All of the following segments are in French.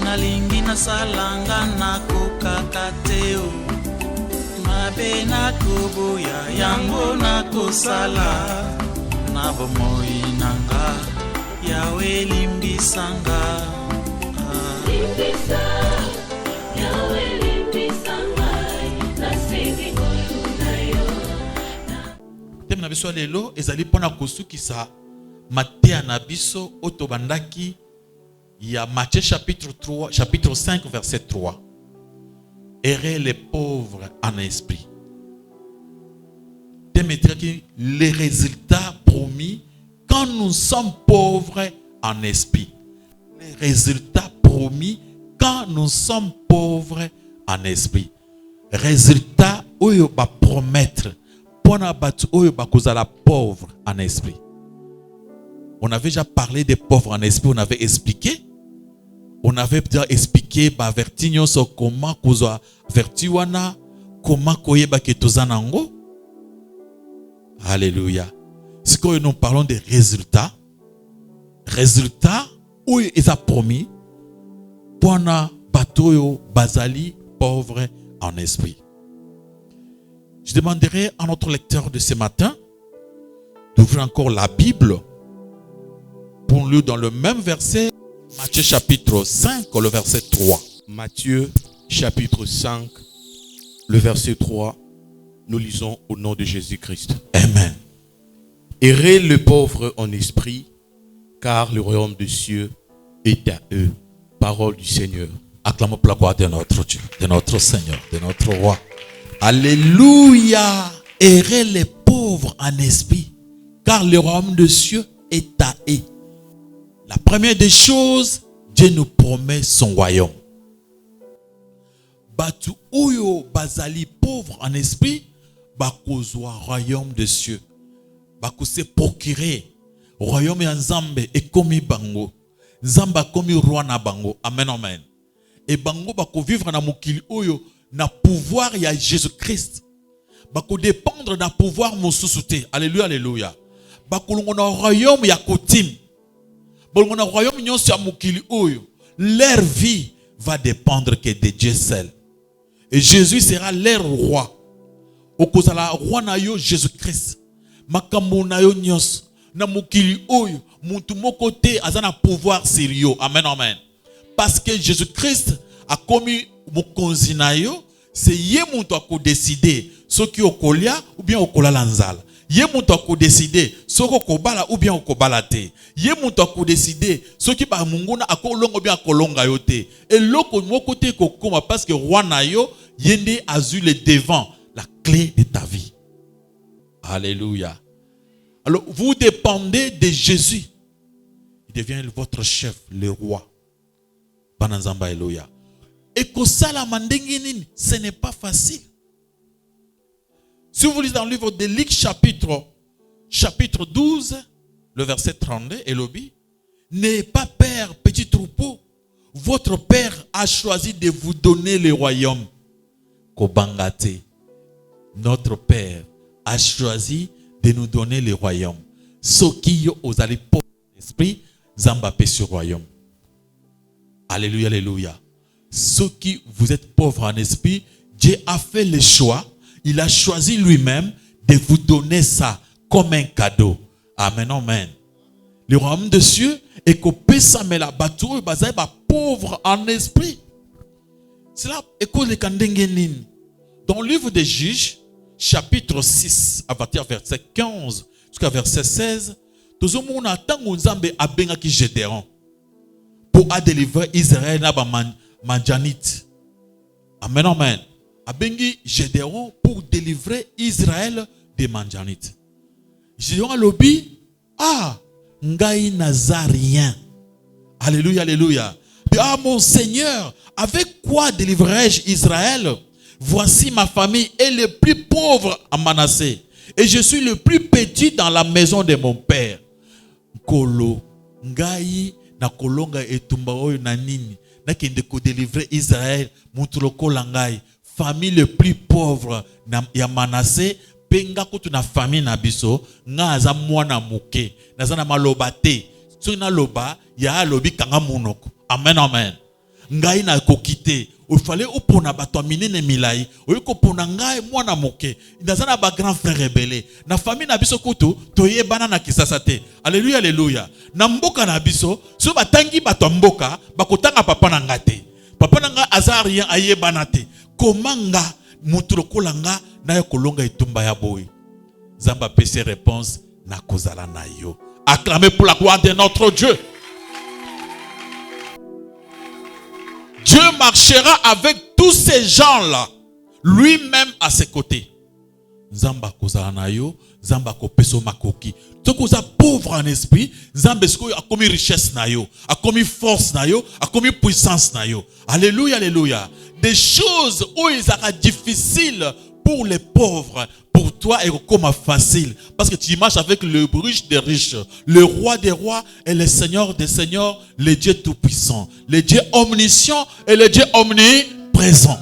Nalingi na salanga na kukakateo mabe na kubuya yango na kusala na bomoi nanga yawe limbisanga limbisa yawe limbisanga na sengi ngolunayo tem na biso lelo ezali pona kosukisa mateya na biso otobandaki. Il y a Matthieu chapitre 5, verset 3. Errez les pauvres en esprit. Les résultats promis quand nous sommes pauvres en esprit. Les résultats promis quand nous sommes pauvres en esprit. Résultats où il va promettre pour la pauvre en esprit. On avait déjà parlé des pauvres en esprit, on avait expliqué. On avait déjà expliqué vertigno so comment kuza vertiwana comment koyeba ke tozanango. Alléluia. Ce que nous parlons des résultats où ils a promis pour batoyo bazali pauvre en esprit. Je demanderai à notre lecteur de ce matin d'ouvrir encore la Bible pour lire dans le même verset. Matthieu chapitre 5, le verset 3. Matthieu chapitre 5, le verset 3. Nous lisons au nom de Jésus-Christ. Amen. Errez les pauvres en esprit, car le royaume des cieux est à eux. Parole du Seigneur. Acclamons pour la gloire de notre Dieu, de notre Seigneur, de notre roi. Alléluia. Errez les pauvres en esprit, car le royaume des cieux est à eux. La première des choses, Dieu nous promet son royaume. Batu uyo bazali pauvre en esprit, bakozwa royaume de cieux. Bakose procurer royaume ya Nzambe ekomi bango. Nzamba komi roi na bango. Amen, amen. Et bango bako vivre na mokili uyo na pouvoir ya Jésus-Christ. Bako dépendre na pouvoir mosusu te. Alléluia, alléluia. Bako longo na royaume ya kotim. Leur vie va dépendre que de Dieu seul. Et Jésus sera leur roi. Okozala roi na yo Jésus-Christ. Makambo na yo nyos na mukili oyo muntu moko te azana pouvoir sur yo. Amen, amen. Parce que Jésus-Christ a commis mokonzi na yo, c'est ye muntu a décider ce qui okolia ou bien okolala nzala. Ye muntu ko décider soko kobala ou bien okobala te. Ye muntu ko décider soki ba munguna akolonga bien akolonga yo te. Et loko moko te ko koma parce que roi na yo yende azu le devant, la clé de ta vie. Alléluia. Alors vous dépendez de Jésus. Il devient votre chef, le roi. Bananzamba Alléluia. Et que ça la mandengini, ce n'est pas facile. Si vous lisez dans le livre de Luc chapitre 12, le verset 32, Elobi, n'ayez pas peur, petit troupeau. Votre Père a choisi de vous donner le royaume. Kobangate. Notre Père a choisi de nous donner le royaume. Ceux qui ont allé pauvres d'esprit, Zamba paix sur le royaume. Alléluia, alléluia. Ceux qui vous êtes pauvres en esprit, Dieu a fait le choix. Il a choisi lui-même de vous donner ça comme un cadeau. Amen, amen. Le royaume des cieux est que ça mais la bateau est basé pauvre en esprit. Cela écoute les kandengenin. Dans le livre des Juges, chapitre 6, à partir du verset 15 jusqu'à verset 16, tout le monde attend que Nzambe a bengaki Gédéon pour délivrer Israël na ba manjanite. Amen, amen. Abengi Gédéon pour délivrer Israël des Manjanites. Gédéon a lobby, ngai nazarien. Alléluia, alléluia. Mon Seigneur, avec quoi délivrerai-je Israël? Voici ma famille est le plus pauvre à Manassé. Et je suis le plus petit dans la maison de mon père. Kolo, ngai, na kolonga etumba oyo na nini. Na kende ko délivrer Israël, mutuloko langai. Famille le plus pauvre ya Manassé. Penga kutu na famille na biso. Nga aza mwana muke. Naza na maloba te. So na loba, ya lobi kanga munoko. Amen, amen. Ngai na kokite. Il fallait opona bato minene milai. Oyo kopona ngai mwana moke. Naza na ba grand frère rebelle. Na famille na biso kutu toye bana na kisasa te. Alléluia, alléluia. Na mboka na biso, so batangi bato mboka, bakotanga papa na ngate. Papa na nga azarien aye banate. Komanga mutulo langa na yo kolonga itumba ya boy. Zamba pese réponse na kozala na yo. Acclamez pour la gloire de notre Dieu. Dieu marchera avec tous ces gens-là, lui-même à ses côtés. Zamba kozala na yo, zamba ko peso makoki. To koza pauvre en esprit, zamba sko a commis richesse na yo, a commis force na yo, a commis puissance na yo. Alléluia, alléluia. Des choses où il sera difficile pour les pauvres, pour toi et comme facile, parce que tu marches avec le riche des riches, le roi des rois et le seigneur des seigneurs, le Dieu tout-puissant, le Dieu omniscient et le Dieu omniprésent.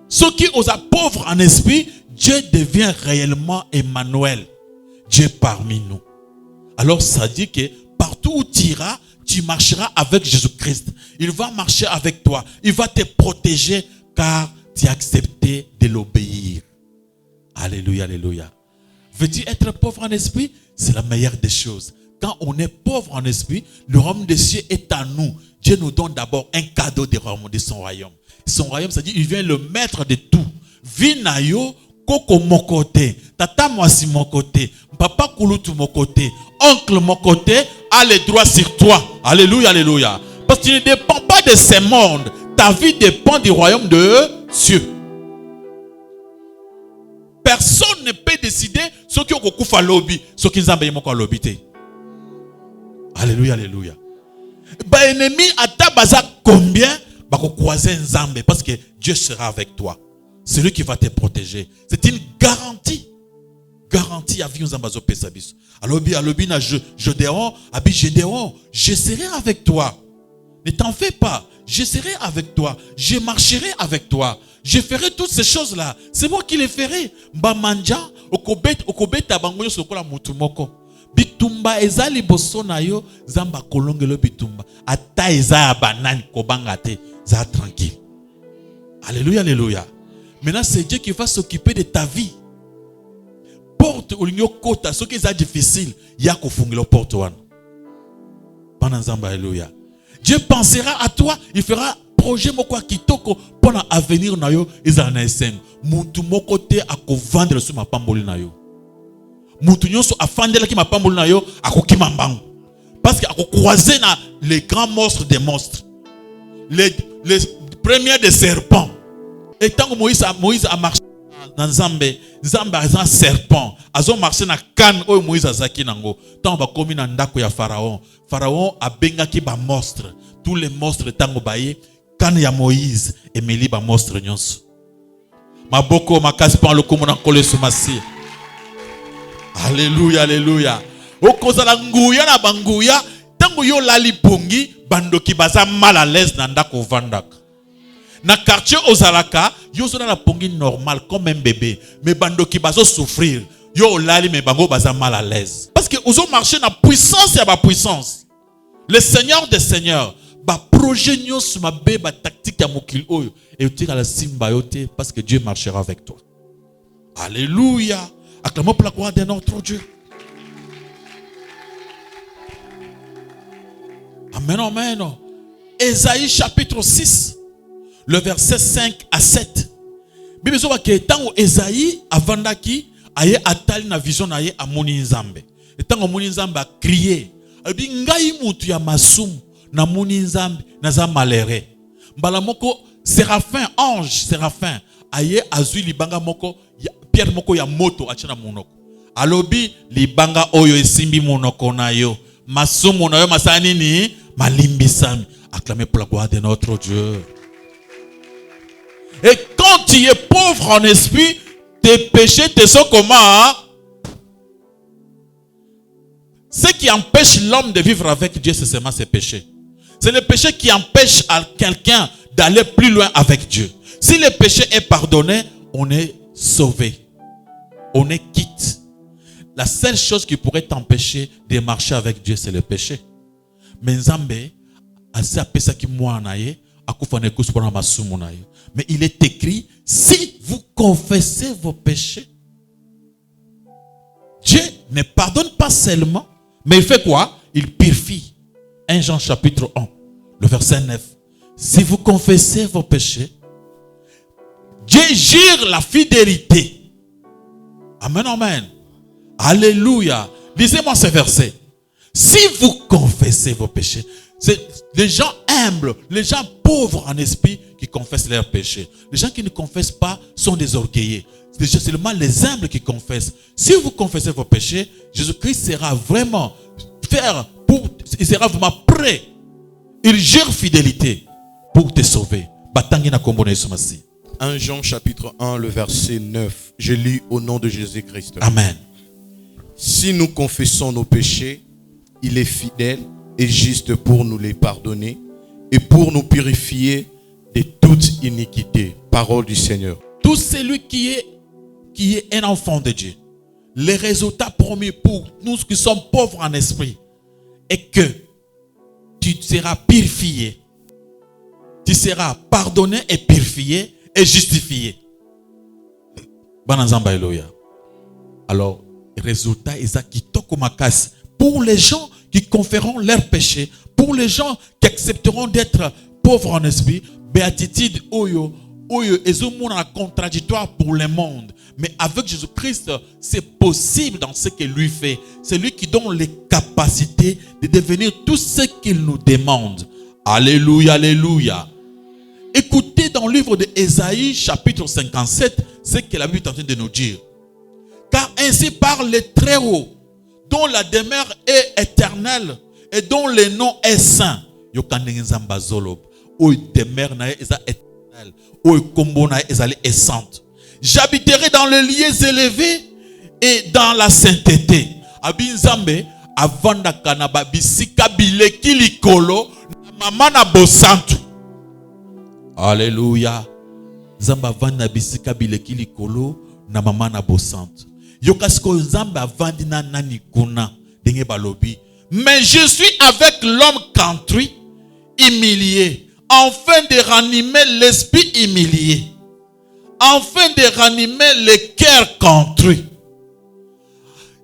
Ceux qui osent pauvres en esprit, Dieu devient réellement Emmanuel, Dieu parmi nous. Alors ça dit que partout où tu iras, tu marcheras avec Jésus-Christ. Il va marcher avec toi, il va te protéger car tu as accepté de l'obéir. Alléluia, alléluia. Veux-tu être pauvre en esprit? C'est la meilleure des choses. Quand on est pauvre en esprit, le royaume des cieux est à nous. Dieu nous donne d'abord un cadeau de son royaume. Son royaume, c'est-à-dire il vient le maître de tout. Vinayo, koko mon côté, tata moi si mon côté, papa kulutu mon côté, oncle mon côté, a les droits sur toi. Alléluia, alléluia. Parce que tu ne dépends pas de ce monde. Ta vie dépend du royaume de Dieu. Personne ne peut décider ce qui est au lobby, ce qui est au lobby. Alléluia, alléluia. Ba ennemi ata baza combien ba ko croiser nzambe parce que Dieu sera avec toi. C'est lui qui va te protéger. C'est une garantie. Garantie à vie nzamba zo pesa biso. Alobi na Gédéon, abi Gédéon, je serai avec toi. Ne t'en fais pas. Je serai avec toi. Je marcherai avec toi. Je ferai toutes ces choses-là. C'est moi qui les ferai. Mbamanja, okobeta bangoyo sokola mutumoko. Bitumba ezali bosona yo, zamba kolongelo bitumba. Ata eza banani kobangate, za tranquille. Alléluia, alléluia. Maintenant, c'est Dieu qui va s'occuper de ta vie. Porte ou l'igno kota, ce qui est difficile, ya kofungelo porte wan. Pendant zamba, alléluia. Dieu pensera à toi, il fera projet moko kitoko pendant avenir na yo ezana eseng. Mutu moko te akovandela sur ma pamboli na yo. Mutu nyonso afandela ki ma pamboli na yo akokima mbangu. Parce que akokroiser na les grands monstres des monstres. Les premiers des serpents. Et tant que Moïse a marché dans Zambé a un serpent. Azo marché na canne oyo Moïse azaki nango. Tant ba komi na ndako ya Pharaon. Pharaon a bengaki ba monstre. Tous les monstres tango baye canne ya Moïse et meli ba monstre nyonso. Maboko makasi pa lokomo na kole sumasi. Alléluia, alléluia. Okozala nguya na banguya tango yo lali pongi bandoki baza mal à l'aise na ndako vandaka. Na quartier Ozalaka, yo zona la pongi normal comme un bébé, mais bandoki bazo souffrir. Yo lali mais bango baza mal à l'aise. Parce que ozo marcher na puissance et ba puissance. Le Seigneur des Seigneurs, ba projet nyonso mabe ba tactique ya mokili oyo et tu la simba yote parce que Dieu marchera avec toi. Alléluia. Acclamons pour la gloire de notre Dieu. Amen, amen. Ésaïe chapitre 6. Le verset 5 à 7. Bible zoba ke tango Esaïe avandaki aye atali na vision na ye amoni nzambe. Et tango amoni nzambe a crié. Abi ngai mutu ya masumu na moni nzambe na za malere. Mbala moko séraphin ange séraphin aye azui libanga moko pierre moko ya moto achana monoko. Alobi libanga oyo esimbi monoko na yo. Masumu na yo masani ni malimbisami. Acclamez pour la gloire de notre Dieu. Et quand tu es pauvre en esprit, tes péchés te sont comment? Hein? Ce qui empêche l'homme de vivre avec Dieu, c'est seulement ses péchés. C'est le péché qui empêche à quelqu'un d'aller plus loin avec Dieu. Si le péché est pardonné, on est sauvé. On est quitte. La seule chose qui pourrait t'empêcher de marcher avec Dieu, c'est le péché. Mais il est écrit, si vous confessez vos péchés, Dieu ne pardonne pas seulement, mais il fait quoi? Il purifie. 1 Jean chapitre 1, le verset 9. Si vous confessez vos péchés, Dieu jure la fidélité. Amen, amen. Alléluia. Lisez-moi ce verset. Si vous confessez vos péchés, c'est les gens humbles, les gens pauvres en esprit qui confessent leurs péchés. Les gens qui ne confessent pas sont des orgueillés. C'est seulement les humbles qui confessent. Si vous confessez vos péchés, Jésus-Christ sera vraiment il sera vraiment prêt. Il jure fidélité pour te sauver. 1 Jean chapitre 1, le verset 9. Je lis au nom de Jésus-Christ. Amen. Si nous confessons nos péchés, il est fidèle et juste pour nous les pardonner et pour nous purifier de toute iniquité. Parole du Seigneur. Tout celui qui est un enfant de Dieu, le résultat promis pour nous qui sommes pauvres en esprit est que tu seras purifié. Tu seras pardonné et purifié et justifié. Alors, le résultat est qui pour les gens qui confieront leurs péchés, pour les gens qui accepteront d'être pauvres en esprit, béatitude oyo contradictoire pour le monde. Mais avec Jésus-Christ, c'est possible dans ce qu'il lui fait. C'est lui qui donne les capacités de devenir tout ce qu'il nous demande. Alléluia, alléluia. Écoutez dans le livre de Ésaïe, chapitre 57, ce que la Bible est en train de nous dire. Car ainsi parle le Très-Haut, dont la demeure est éternelle et dont le nom est saint. J'habiterai dans les lieux élevés et dans la sainteté. Abinzambe avanda kanaba bisika bileki likolo na mama na bosantu. Alléluia. Zamba avanda bisika bileki likolo na mama na bosantu. Yokasko zamba avandi na nani kuna denge balobi. Mais je suis avec l'homme contrit, humilié, afin de ranimer l'esprit humilié, afin de ranimer le cœur contrit.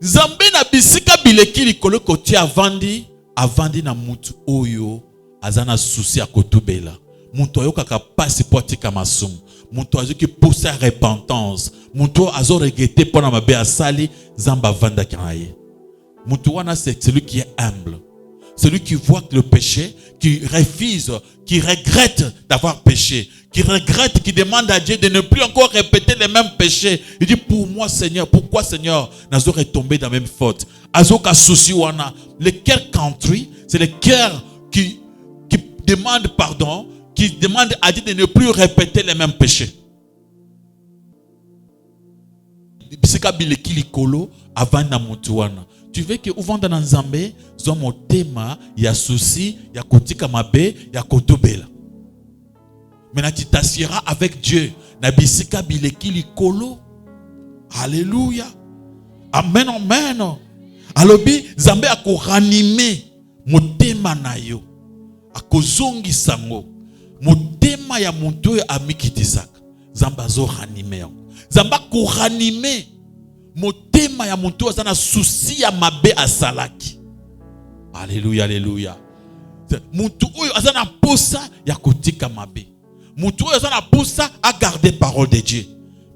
Zambé na bisika bileki likolo koti avandi na mutu oyo azana souci a kotubela. Mutu oyo kaka pasi potika masumu. Mutu azo ki pousse à repentance. Mutu azo regretter pona mabe asali zamba vanda kanaye. Mutu wana c'est celui qui est humble. Celui qui voit le péché, qui refuse, qui regrette d'avoir péché, qui regrette, qui demande à Dieu de ne plus encore répéter les mêmes péchés. Il dit, pour moi Seigneur, pourquoi Seigneur, nous aurait tombé dans la même faute. Azoka souci wana. Le cœur contrit, c'est le cœur qui demande pardon, qui demande à Dieu de ne plus répéter les mêmes péchés. Bisika bileki likolo avant na mutu wana. Tu veux que uvanda na nzambe zo motema ya souci ya kotika mabe ya kotobela. Maintenant tu t'assieras avec Dieu na bisika bileki likolo. Alléluia. Amen, amen. Alobi nzambe akoranime motema na yo. Akozongi sango. Motema ya muntu ya amikitisaka. Nzambe azo ranime yo. Nzambe akoranime motema ya muntu azana souci ya mabe asalaki. Alléluia, alléluia. Muntu oyo azana posa ya kotika mabe. Muntu oyo azana posa à garder parole de Dieu.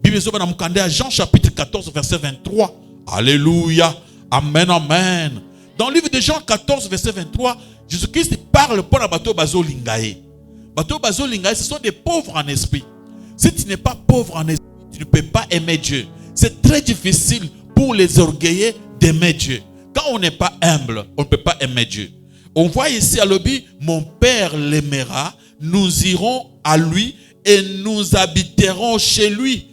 Bible zoba na mukande à Jean chapitre 14 verset 23. Alléluia. Amen, amen. Dans le livre de Jean 14 verset 23, Jésus-Christ parle pour la bateau bazo lingae. Bateau bazo lingae, ce sont des pauvres en esprit. Si tu n'es pas pauvre en esprit, tu ne peux pas aimer Dieu. C'est très difficile pour les orgueilleux d'aimer Dieu. Quand on n'est pas humble, on ne peut pas aimer Dieu. On voit ici à l'objet, mon Père l'aimera, nous irons à lui et nous habiterons chez lui.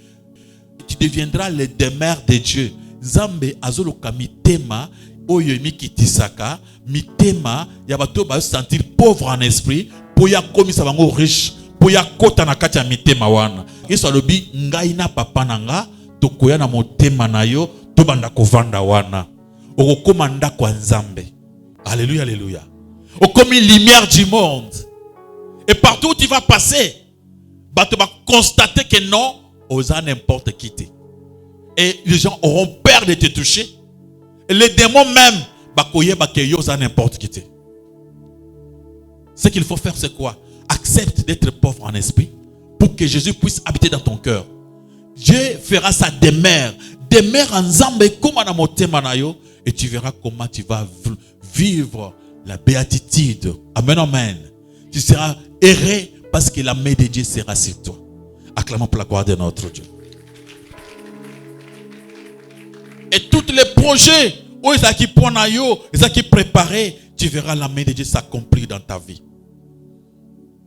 tu deviendras le demeure de Dieu. Nzambe azoloka mitema oyo mikitisaka, mitema ya bato ba sentir pauvre en esprit, pour ya komisa bango riche, pour ya kota na kati ya mitema wana. Yesu alobi ngai na papa nanga tokoya na motema na yo tobanda kovanda wana. Okokoma ndako ya Nzambe. Alléluia, alléluia. Okomi lumière du monde. Et partout où tu vas passer, tu vas constater que non, osa n'importe qui t'es. Et les gens auront peur de te toucher. Et les démons même, osa n'importe qui t'es. Ce qu'il faut faire, c'est quoi? Accepte d'être pauvre en esprit pour que Jésus puisse habiter dans ton cœur. Dieu fera sa demeure. Demeure en Nzambe comme na motema na yo. Et tu verras comment tu vas vivre la béatitude. Amen, amen. Tu seras erré parce que la main de Dieu sera sur toi. Acclamons pour la gloire de notre Dieu. Et tous les projets, qui préparés, tu verras la main de Dieu s'accomplir dans ta vie.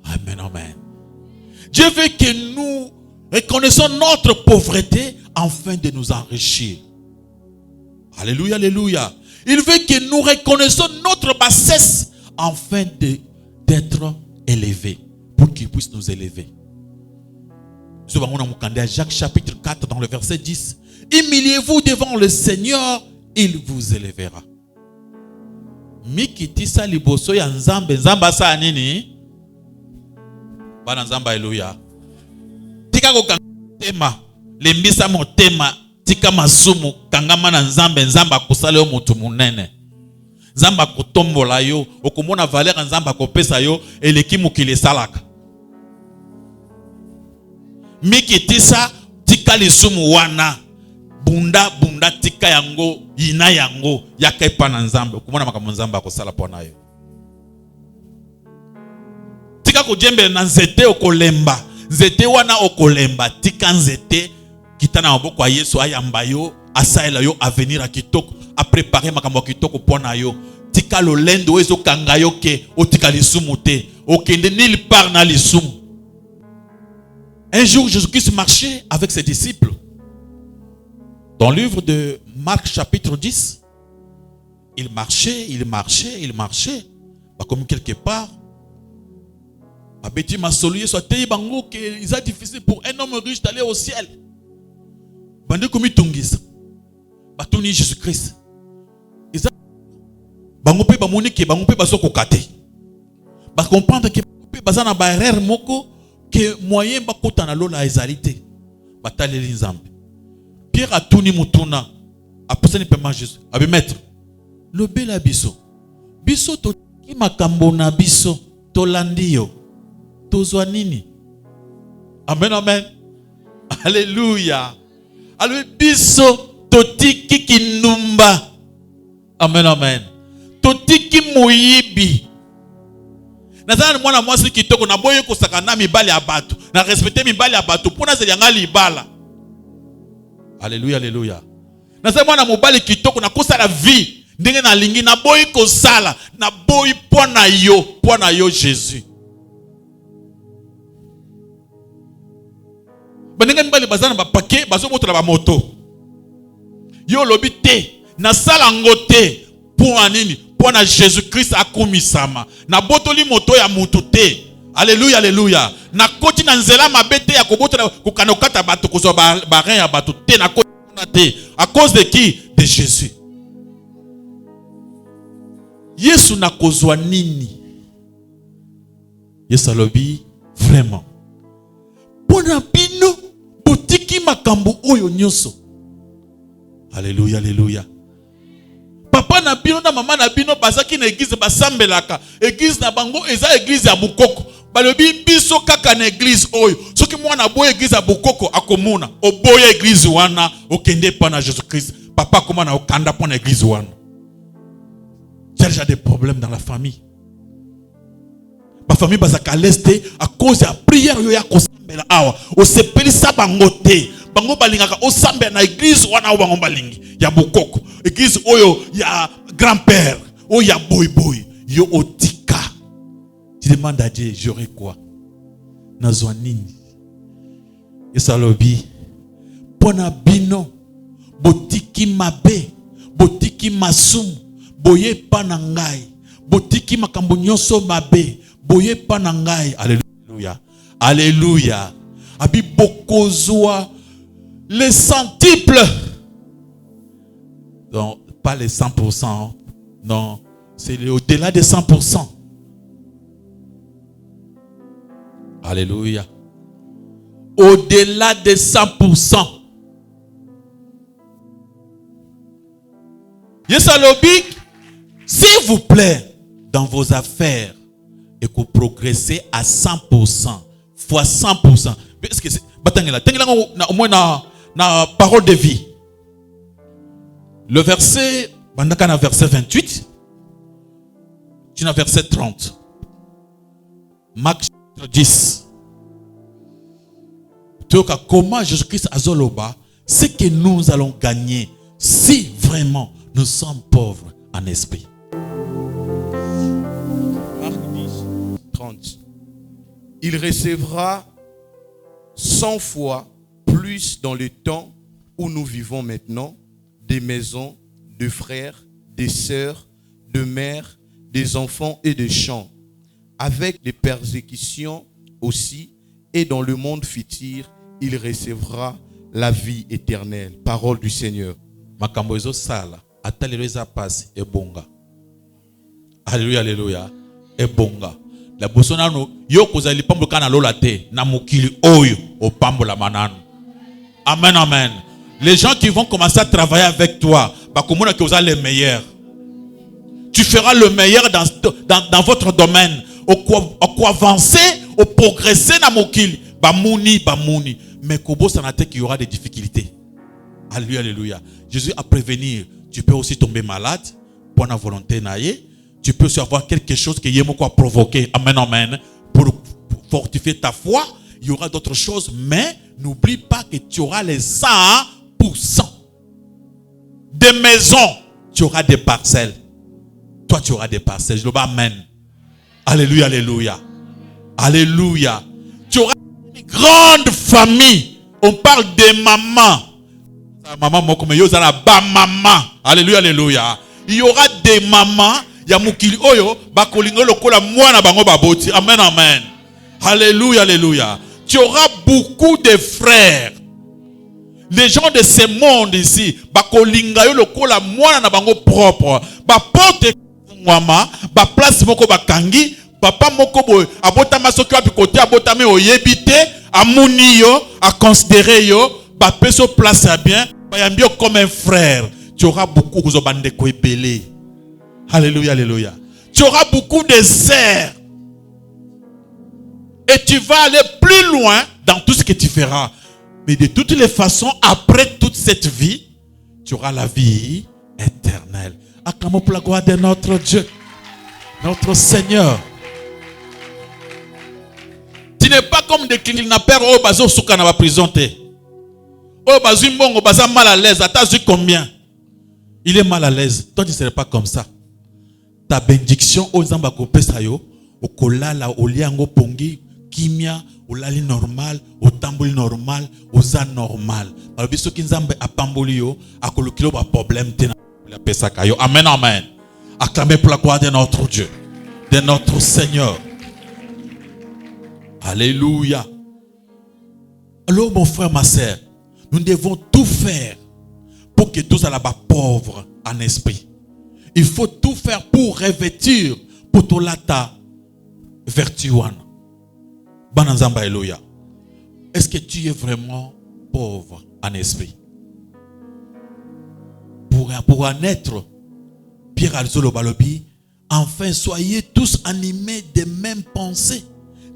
Amen, amen. Dieu veut que nous reconnaissons notre pauvreté afin de nous enrichir. Alléluia, alléluia. Il veut que nous reconnaissions notre bassesse afin d'être élevés, pour qu'il puisse nous élever. Jacques chapitre 4 dans le verset 10. Humiliez-vous devant le Seigneur, il vous élèvera. Mikitisa liboso ya Nzambe, Nzamba sa nini? Bana Nzamba, alléluia. Tika ko tema, lembisa motema, tika masumu, kangama na Nzambe, Nzamba kusale o mutu munene. Nzamba kutombola yo, okumona valeur Nzamba kopesa yo, eleki mukile salaka. Mikitisa tika lisumu wana, bunda tika yango, ina yango, yaka pana Nzambe, okumona makambo Nzamba kusala pona yo. Tika kujembe na nzete okolemba, nzete wana okolemba, tika nzete kitana maboko ya Yesu ayamba yo, asaela yo avenir a kitoko, a préparer makambo kitoko pona yo. Tika lo lendo ezo kanga yo ke otika lisumu te, okende nulle part na lisumu. Un jour Jésus-Christ marchait avec ses disciples. Dans le livre de Marc chapitre 10, il marchait. Comme quelque part, Abeti Masoli soit bango que il est difficile pour un homme riche d'aller au ciel. Bande comme tungis. Batuni Jésus-Christ. Ils bango pe ba moni ke bango pe basoko kate. Ba comprendre que bazana ba erreur moko que moyen ba kota na lola ezalité. Bataleli Nzambe. Pierre atuni mutuna. Apesani pema Jésus. Abi maître. Lobe la biso. Biso to ki makambo na biso to landio. Tozwa nini? Amen, amen. Alléluia. Alors biso totiki kinumba. Amen, amen. Totiki muyibi. Nazana mwana mwasi kitoko na boye kosaka na mibali ya batu. Na respecter mibali ya batu pona zelianga libala. Alléluia, alléluia. Nazana mwana mobali kitoko na kosala vie. Ndenge na lingi na boye kosala na boye pona yo Jésus. Banenga mibali bazana ba paquet bazo moto na ba moto. Yo lobi te na sala ngote pour anini pour na Jésus-Christ akumisama na botoli moto ya mutu te. Alléluia, alléluia. Na koti na nzela mabete ya kobota kokanokata bato kozwa ba rein ya bato te na koti na te. À cause de qui? De Jésus. Yesu na kozwa nini? Yesu alobi vraiment. Pona bino botiki makambo oyo nyoso. Alléluia, alléluia. Papa na bino na mama na bino bazaki na église basambelaka. Église na bango eza église ya bukoko. Balobi biso kaka na église oyo. Soki mwana boye église ya bukoko akomuna. Oboye église wana okende pa na Jésus-Christ. Papa comment na okanda pa na église wana. Il y a déjà des problèmes dans la famille. Ma famille bazaka leste à cause de la prière yo ya kosambela awa. O sepeli sa bangote. Bango balingaka o sambela na église wana o bango balingi. Ya bokoko. Église oyo ya grand-père. O ya boy boy. Yo otika. Tu demandes à Dieu, j'aurai quoi? Nazwa nini? Yesalobi. pona bino botiki mabe botiki masum boye pa na ngai botiki makambo nyonso mabe boye pa na ngai. Alléluia. Alléluia. Abi bokozwa les centiples. Donc pas les 100%, non, c'est au-delà des 100%. Alléluia. Au-delà des 100%. Yesalobik, s'il vous plaît, dans vos affaires, et que vous progressez à 100%, fois 100%. Est-ce que c'est au moins na parole de vie. Le verset, verset 28, tu as verset 30. Marc 10. Comment Jésus-Christ a zoloba, c'est que nous allons gagner si vraiment nous sommes pauvres en esprit. Marc 10, 30. Il recevra 100 fois plus dans le temps où nous vivons maintenant, des maisons, de frères, des sœurs, de mères, des enfants et des champs, avec les persécutions aussi, et dans le monde futur, il recevra la vie éternelle. Parole du Seigneur. Makambozo sala, ataleleza passe et bonga. Alléluia, alléluia. Et bonga. La bosona no yo kozali pambo kana lola te na mokili oyo o pambo la manano. Amen, amen. Les gens qui vont commencer à travailler avec toi, bah comment que vous allez les meilleurs. Tu feras le meilleur dans votre domaine. Au avancer, au progresser dans mokili, bah mouni. Mais kobo sanate qu'il y aura des difficultés. Alléluia, alléluia. Jésus a prévenir. Tu peux aussi tomber malade pour la volonté naïe. Tu peux aussi avoir quelque chose qui a provoqué. Amen, amen. Pour fortifier ta foi, il y aura d'autres choses. Mais n'oublie pas que tu auras les 100%. Des maisons, tu auras des parcelles. Toi, tu auras des parcelles. Je le dis amen. Alléluia, alléluia. Alléluia. Tu auras une grande famille. On parle des mamans. Maman, maman. Alléluia, alléluia. Il y aura des mamans. Yamukili oyo bakolingo lokola mwana bango baboti. Amen, amen. Alléluia, alléluia. Tu auras beaucoup de frères. Les gens de ce monde ici, bakolinga yo lokola mwana na bango propre. Ba porte mwama, ba place moko bakangi, papa moko boy abota masoki api côté abota me oyebite, amuni yo, a considérer yo, ba peso place à bien, ba yambio comme un frère. Tu auras beaucoup de bande ko epelé. Alléluia, alléluia. Tu auras beaucoup de sœurs. Et tu vas aller plus loin dans tout ce que tu feras. Mais de toutes les façons, après toute cette vie, tu auras la vie éternelle. Acclamons pour la gloire de notre Dieu, notre Seigneur. Tu n'es pas comme des kidnappeurs au bazo souka na prison. Au bazo mbongo baza mal à l'aise. T'as vu combien? Il est mal à l'aise. Toi, tu ne serais pas comme ça. Ta bénédiction aux zamba kopé sayo, au kolala, au liango pongi, kimia, au lali normal, au tamboli normal, au za normal. Alors, biso kinzambe a pambolio, a kolokilo ba problème tena la pesa kayo. Amen, amen. Acclamez pour la gloire de notre Dieu, de notre Seigneur. Alléluia. Alors, mon frère, ma sœur, nous devons tout faire pour que tous soient pauvres en esprit. Il faut tout faire pour revêtir pour tout lata vertuan. Bananzamba Eloya. Est-ce que tu es vraiment pauvre en esprit? Pour en être, Pierre Alzolo Balobi, enfin soyez tous animés des mêmes pensées,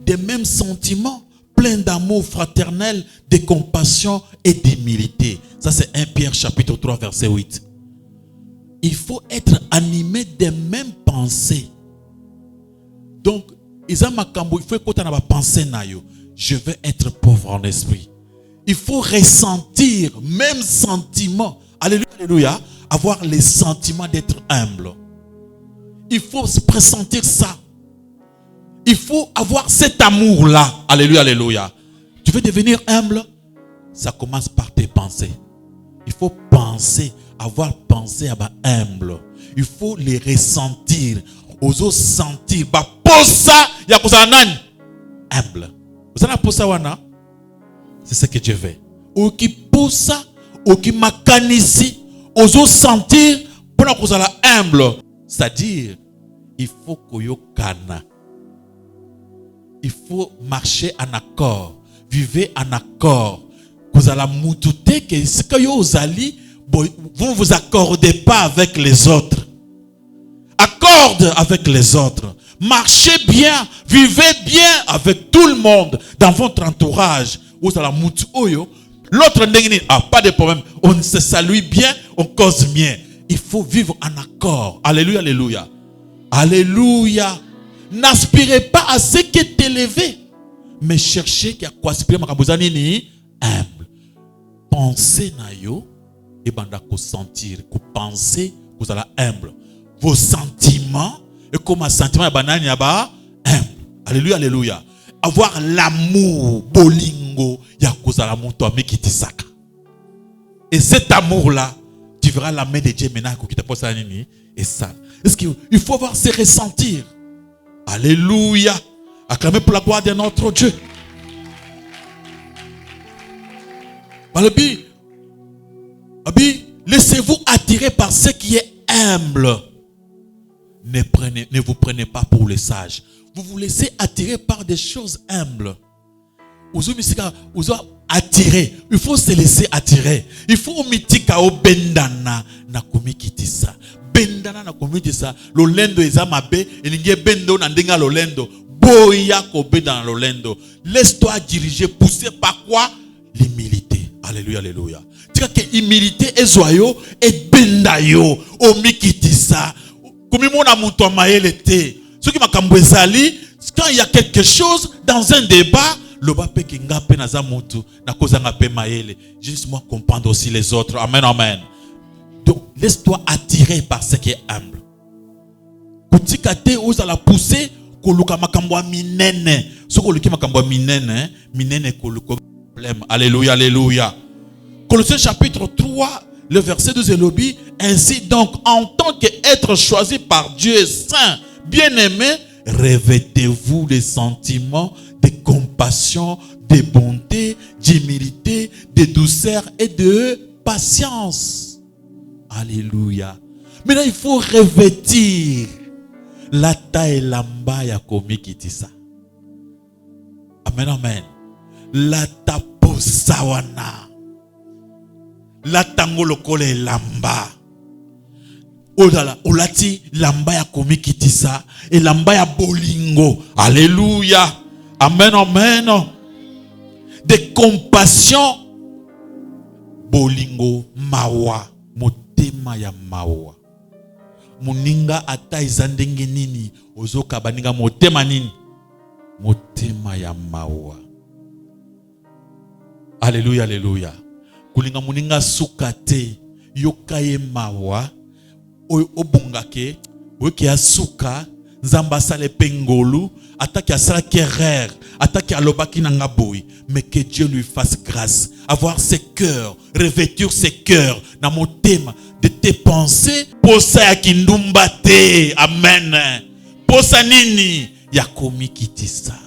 des mêmes sentiments, pleins d'amour fraternel, de compassion et d'humilité. Ça c'est 1 Pierre chapitre 3 verset 8. Il faut être animé des mêmes pensées. Donc, il faut que pensée. Je veux être pauvre en esprit. Il faut ressentir même sentiment. Alléluia, alléluia. Avoir les sentiments d'être humble. Il faut se pressentir ça. Il faut avoir cet amour-là. Alléluia, alléluia. Tu veux devenir humble? ça commence par tes pensées. Il faut penser, avoir pensé à humble. Il faut les ressentir. Oso sentir. Posa ya kusanani. Humble. Vous avez posa wana? C'est ce que Dieu veut. Oki posa, oki makanisi, oso sentir pour na kusala humble. C'est-à-dire, il faut koyo kana. Il faut marcher en accord. Vivez en accord. Vous allez moutouter que ce que vous allez, vous ne vous accordez pas avec les autres. Accorde avec les autres. Marchez bien, vivez bien avec tout le monde dans votre entourage. Vous allez moutouter. L'autre n'est pas de problème. On se salue bien, on cause bien. Il faut vivre en accord. Alléluia, alléluia. Alléluia. N'aspirez pas à ce qui est élevé, mais cherchez à quoi aspirer ni humble. Pensez na yo et banda ko sentir, ko penser, vous allez humble. Vos sentiments et comme un sentiment ya banani ya ba humble. Alléluia, alléluia. Avoir l'amour bolingo ya kozala muto amikitisaka. Et cet amour là, tu verras la main de Dieu maintenant qui te pose nini et ça. Est-ce qu'il faut avoir se ressentir? Alléluia. Acclamez pour la gloire de notre Dieu. Laissez-vous attirer par ce qui est humble. Ne vous prenez pas pour les sages. Vous vous laissez attirer par des choses humbles. Vous attirer. Il faut se laisser attirer. Il faut mitika o bendana na kumikitisa. Bendana na kumikitisa. Lolendo ezamabe. Elinge bendo na ndenga lolendo. Boya kobe dans lolendo. Laisse-toi diriger, pousser par quoi? L'humilité. Alléluia, alléluia. Tu vois que l'humilité est joyeux et bendayo. Omikitisa. Comme mon amour toi maëlete. Ce qui m'a kambwezali, quand il y a quelque chose dans un débat, le bape qui nga pe naza mutu na kozanga pe maële. Juste moi comprendre aussi les autres. Amen, amen. Donc laisse-toi attirer par ce qui est humble. Kutikate osa la pousser koluka makambo minene. Soko luki makambo minene, minene koluka problème. Alléluia, alléluia. Colossiens chapitre 3, le verset 12 et ainsi donc, en tant qu'être choisi par Dieu saint, bien-aimé, revêtez-vous des sentiments de compassion, de bonté, d'humilité, de douceur et de patience. Alléluia. Maintenant, il faut revêtir la taille lamba ya komikitisa. Amen, amen. La taposawana. La tango lokole lamba. Odala, olati lamba ya komikitisa et lamba ya bolingo. Alléluia. Amen, amen. De compassion. Bolingo mawa. Motema ya mawa. Muninga ata izandenge nini. Ozoka baninga motema nini. Motema ya mawa. Alléluia, alléluia. Kulinga muninga sukate. Yokaye mawa. Obungake. Oke asuka. Nzamba sale pengolu. Ataki asala kerer. Ataki alobaki nangaboui. Mais que Dieu lui fasse grâce. Avoir ses cœurs. Revêtir ses cœurs. Na motema. De tes pensées. Posa ya kindumbate. Amen. Posa nini. Ya komi kitisa.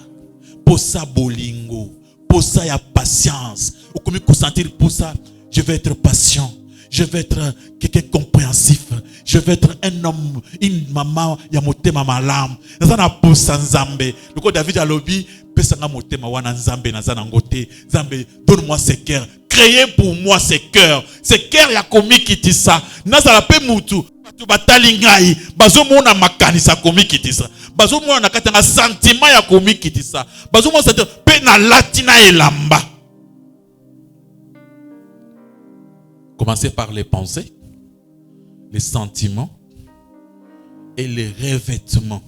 Posa bolingo. Posa ya patience. Ou comme consentir pour ça. Je vais être patient. Je vais être quelqu'un compréhensif. Je vais être un homme, une maman, ya motema malam. Nazana posa nzambe. Le code David a lobby. Pesanga motema wana nzambe nazana ngote. Nzambe, donne-moi ces cœurs. Créez pour moi ces cœurs. Ces cœurs ya komi kitisa. Nazala pe mutu. Tu batali ngai. Bazo mona makanisa komi kitisa. Bazo mona nakatanga sentiment ya komi kitisa. Bazo mona sentiment pe na latina elamba. Commencez par les pensées, les sentiments et les revêtements.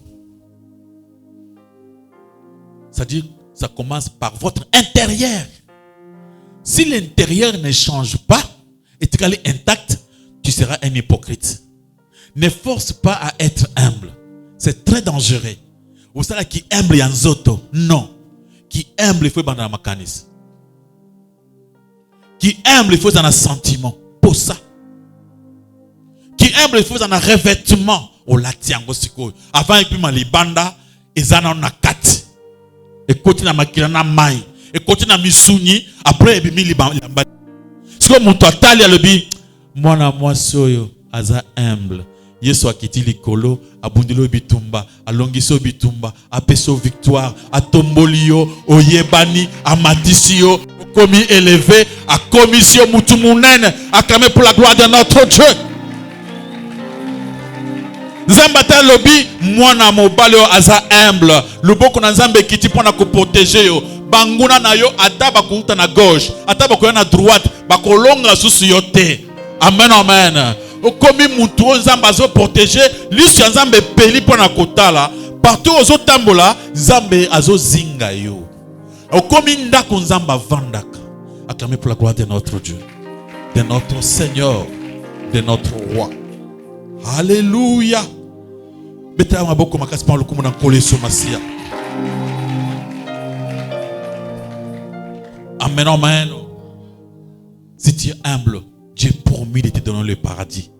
C'est-à-dire, ça commence par votre intérieur. Si l'intérieur ne change pas, et tu es intact, tu seras un hypocrite. Ne force pas à être humble. C'est très dangereux. Vous savez qui humble yanzoto? Non. Qui humble, il faut bandana makanis. Qui humble, il faut un sentiment. Pour ça. Qui humble, il faut un revêtement. Au latiango siko. Avant, il y a libanda. Et zana na kati. Et continue à makila na mai. Et continue à misuni. Après, il y a libanda. Si vous avez un lebi, moi soyo, aza humble. Yesu akiti likolo, abundilo bitumba, alongiso bitumba, apeso victoire, atombolio, oyebani, amatisio, commis élevé, à commission mutumunen, acclamé pour la gloire de notre Dieu. Nzambata lobi, mwana mobali aza humble. Luboko na nzambe kiti pona ko protéger yo. Banguna na yo ataba kuta na gauche, ataba ko na droite, bakolonga susu yo te. Amen amen. Okomi mutu nzamba zo protéger, lisu ya nzambe peli pona kotala, partout ozo tambola, nzambe azo zinga yo. Okomi ndako nzamba vandaka. Acclamé pour la gloire de notre Dieu, de notre Seigneur, de notre roi. Alléluia. Beta maboko makasi pa lokumu na koleso masia. Amen, amen. Si tu es humble, Dieu promis de te donner le paradis.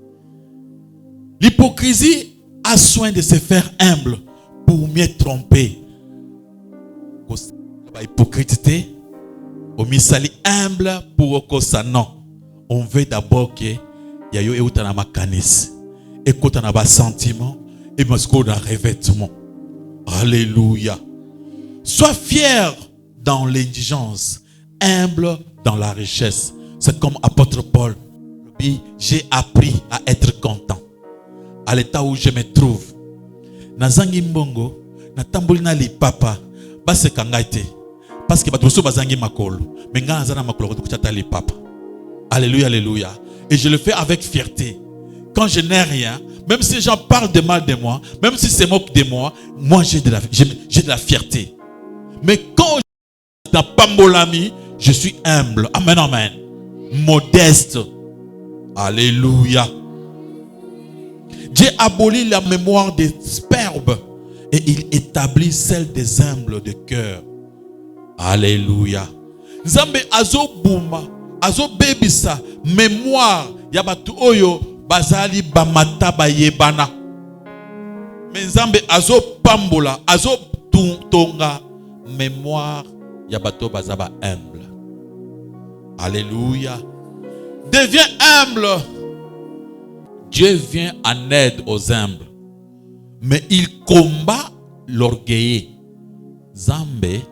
L'hypocrisie a soin de se faire humble pour mieux tromper. Hypocrite, au misali humble pour que ça non. On veut d'abord que y a eu na makanis, écoute na bas sentiment et masco na revêtement. Alléluia. Sois fier dans l'indigence, humble dans la richesse. C'est comme apôtre Paul. J'ai appris à être content. À l'état où je me trouve. Nazangi mbongo, na tamboli na li papa, base kangaite. Parce que bato so bazangi makolo. Mais nga nazana makolo ko chata li papa. Alléluia, alléluia. Et je le fais avec fierté. Quand je n'ai rien, même si les gens parlent de mal de moi, même si c'est moquent de moi, moi j'ai de la fierté. Mais quand je suis dans Pambolami, je suis humble. Amen, amen. Modeste. Alléluia. Dieu abolit la mémoire des superbes et il établit celle des humbles de cœur. Alléluia. Nzambe azo buma, azo bebisa mémoire ya batu oyo bazali bamata bayebana. Mais Nzambe azo pambola, azo tonga mémoire ya batu bazaba humble. Alléluia. Deviens humble. Dieu vient en aide aux humbles, mais il combat l'orgueilleux. Zambe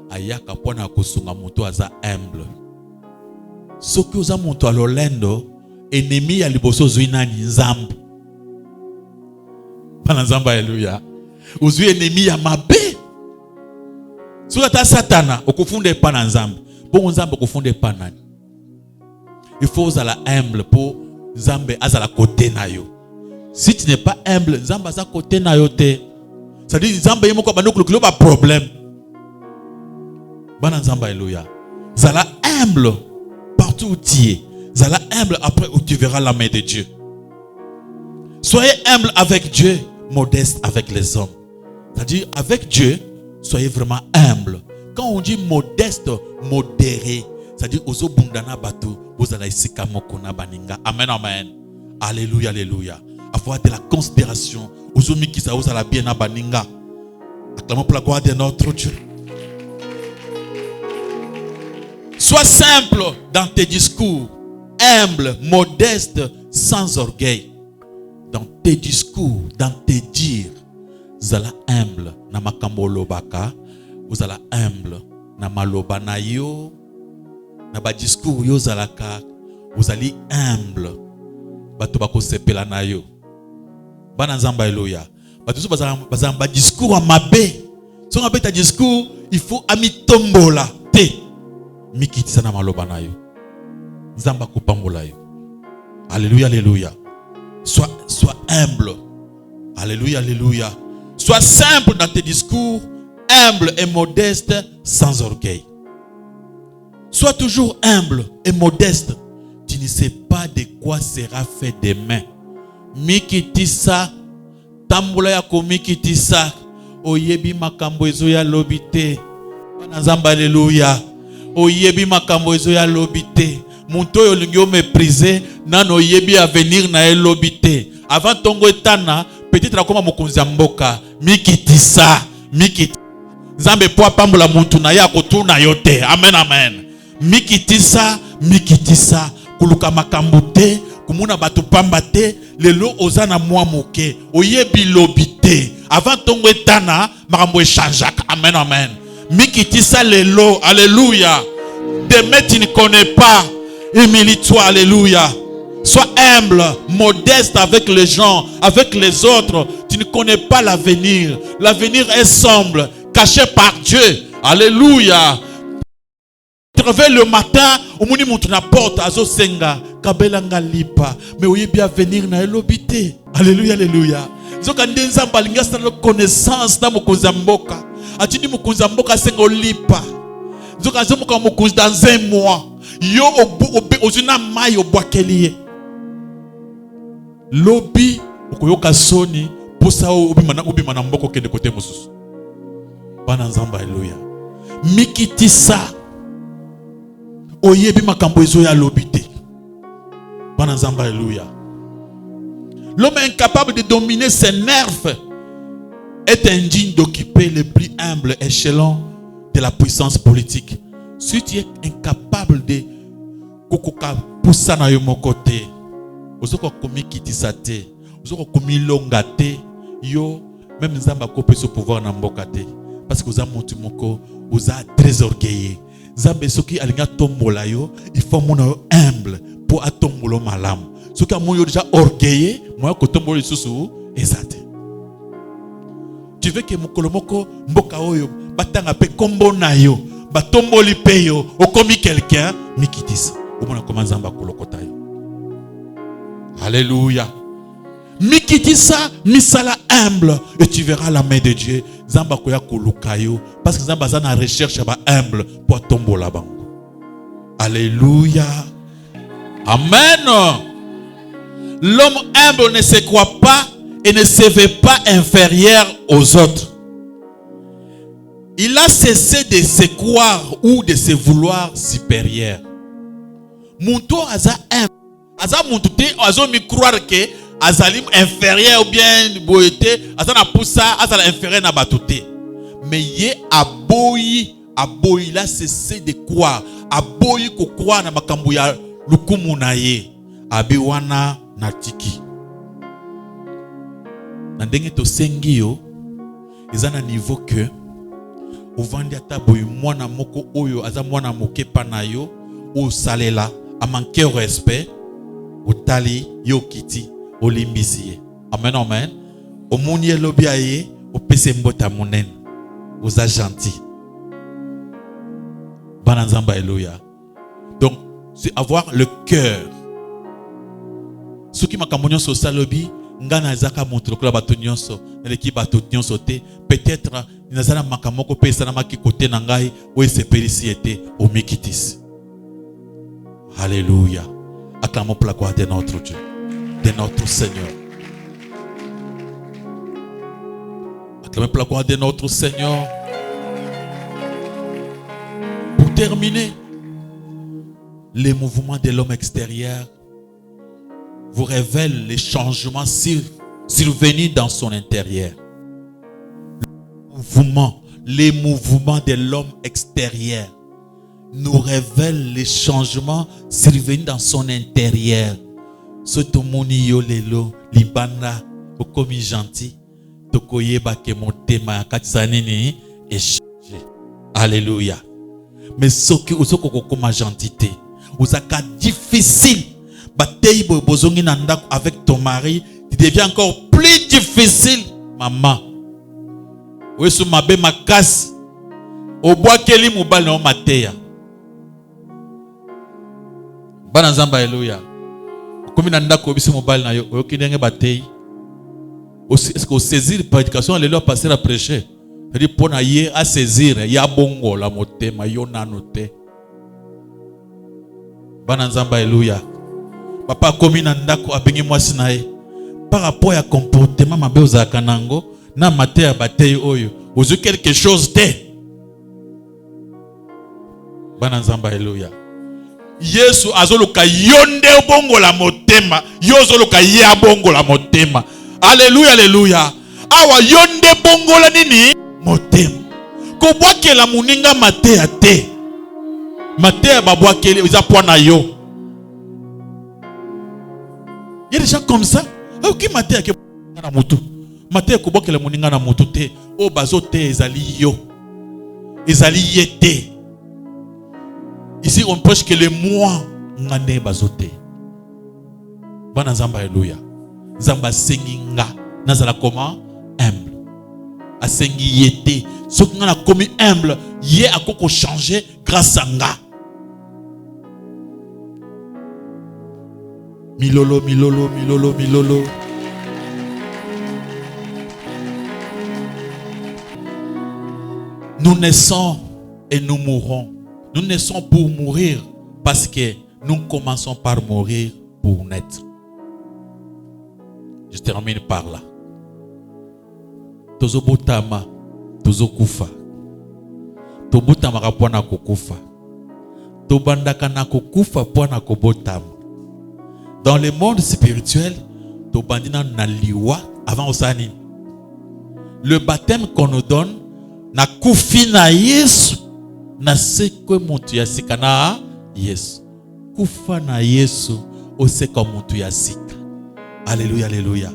ayaka pona kusunga muto aza humble. Soki oza muto alolendo, ennemi ya liboso zuina ni nzambe. Pana nzamba, alléluia. Uzui ennemi ya mabe. Soki ata satana okufunde pana nzambe. Bon nzambe okufunde pana. Il faut uzala humble pour Nzambe azala côté na yo. Si tu n'es pas humble, Nzambe aza côté na yo te. Ça dit Nzambe yemoko bandoko le ba problème. Bana Nzambe, alléluia. Zala humble partout où tu es. Zala humble après où tu verras la main de Dieu. Soyez humble avec Dieu, modeste avec les hommes. C'est-à-dire avec Dieu, soyez vraiment humble. Quand on dit modeste, modéré, c'est-à-dire ozo bundana batu, ozala isika mokona baninga. Amen, amen. Alléluia, alléluia. Avoir de la considération, ozo mikisa ozala bien na baninga. Acclamons pour la gloire de notre Dieu. Sois simple dans tes discours, humble, modeste, sans orgueil. Dans tes discours, dans tes dires, zala humble na makambo lobaka, ozala humble na maloba na yo. Na ba discours yo zalaka, vous allez humble. Bato bako sepela na yo. Bana Nzamba, alléluia. Bato so bazamba discours a mabe. So ngabe ta discours, il faut ami tombola te. Mikitisa na maloba na yo. Nzamba ko pambola yo. Alléluia, alléluia. Sois humble. Alléluia, alléluia. Sois simple dans tes discours, humble et modeste, sans orgueil. Sois toujours humble et modeste. Tu ne sais pas de quoi sera fait demain. Mikitisa, tambola ya ko mikitisa, oyebi makambo ezo ya lobite. Bana Nzamba, alléluia. Oyebi makambo ezo ya lobite. Monto yo lingyo mépriser nano yebi avenir na elobité. Avant tongo etana peut-être akoma mokonzi mboka mikitisa Nzambe po apambola muntu na ya kotuna yote. Amen amen. Mikitisa kuluka makambo te kumuna batu pamba te lelo ozana mwa moke oyebi lobité. Avant tongo etana makambo echangeaka. Amen amen. Mikitisa lelo. Alléluia. Demain tu ne connais pas. Humilie-toi. Alléluia. Sois humble, modeste avec les gens, avec les autres. Tu ne connais pas l'avenir. L'avenir est sombre, caché par Dieu. Alléluia. Tu te réveilles le matin, au moni montre na porte, azo senga, kabelanga lipa, mais oui bien venir na elobité. Alléluia, alléluia. Zoka ndenza balinga sa connaissance na mokonza mboka. Atini mokonza mboka sengo lipa. Zoka zo mokonza dans un mois. Yo ozuna mai obwakeliye. Lobi okoyoka soni posa obima na mboko kende kote mosusu. Bana nzamba haleluya. Mikitisa oyebi makambo ezo ya lobité. Bana nzamba haleluya. L'homme incapable de dominer ses nerfs est indigne d'occuper le plus humble échelon de la puissance politique. Si tu es incapable de kokoka poussa na yo mokote, ozoko komi kitisa te, ozoko komi longa te, yo même nzamba ko peso pouvoir na mboka te, parce que oza montu moko, oza très orgueilleux. Nzambe soki alinga tombola yo, il faut mona yo humble pour atombolo malamu. Soki amoyo déjà orgueilleux, moya ko tombolo lisusu ezate. Tu veux que mokolo moko mboka oyo batanga pe kombo na yo, batomboli pe yo, okomi quelqu'un, mikitisa. Omona koma nzamba kolokota yo. Alléluia. Mikitisa misala humble et tu verras la main de Dieu. Zamba koya kolukayo parce que Zamba zana recherche ba humble pour tomber la bango. Alléluia. Amen. L'homme humble ne se croit pas et ne se veut pas inférieur aux autres. Il a cessé de se croire ou de se vouloir supérieur. Munto aza humble. Aza muntu te azo mi croire que azalim inférieur ou bien boyete azana poussa azala inférieur na batoté. Mais ye aboyi il a cessé de croire. Aboyi ko croire na makambo ya lukumu na ye. Abiwana na tiki. Na ndenge to sengi yo ezana niveau que ovandi ata boyi mwana moko oyo aza mwana moke pa na yo o salela a manquer respect. Otali yo kiti olimbisi. Amen amen. Omoni elobi aye opese mbota monene. Oza gentil. Bana nzamba haleluya. Donc c'est avoir le cœur. Ce qui m'a camonyon so salobi ngana zaka montre ko la batonyonso na leki batonyonso te peut-être nazana makamoko pesa na maki côté na ngai o esepelisi ete o mikitis. Alléluia. Acclamons pour la gloire de notre Dieu, de notre Seigneur. Acclamons pour la gloire de notre Seigneur. Pour terminer, les mouvements de l'homme extérieur vous révèlent les changements survenus dans son intérieur. Les mouvements de l'homme extérieur nous révèle les changements survenus dans son intérieur. Sotomoni yo lelo libanda okomi gentil tokoyeba ke motema katsanini échanger. Alléluia. Mais soki osoko kokoma gentité, osaka difficile. Batei bozongi na ndako avec ton mari, tu deviens encore plus difficile, maman. Wesu mabe makasi obwakeli mobali na mateya. Bana nzamba haleluya. Komi na ndako biso mobile na yo okindenge batei. Est-ce que saisir prédication alléluia passer à prêcher. C'est pour na ye à saisir ya bongo la motema yo nanote. Bana nzamba haleluya. Papa komi na ndako abengi mwasi na ye. Par rapport à comportement mabe ozaka nango na mateya batei oyo. Ozo quelque chose te. Bana nzamba haleluya. Yesu azoluka yonde bongo la motema. Yozoluka ye bongo la motema. Alléluia, alléluia. Awa yonde bongo la nini? Motema. Kobwake la muninga matea te. Matea babwake iza pwana yo. Il y a des gens comme ça. Ok, matea ke na mutu. Matea kobwake la muninga na mutu te. O bazo te ezali yo. Ezali yete. Ici, on prêche que le moi ngane bazote. Bana zamba alléluia. Zamba sengi nga. Nazala comment? Humble. A sengi yete. Ce qui ngana commis humble, yé a koko changer grâce à nga. Milolo, milolo, milolo, milolo. Nous naissons et nous mourrons. Nous naissons pour mourir parce que nous commençons par mourir pour naître. Je termine par là. Tozo botama, tozo kufa. To botama kapwana kokufa. To bandaka na kokufa pwana kobotama. Dans le monde spirituel, to bandina na liwa avant osani. Le baptême qu'on nous donne na kufi na Yesu. Na sekwe muntu ya sika na Yesu. Kufa na Yesu oseka muntu ya sika. Alléluia, alléluia.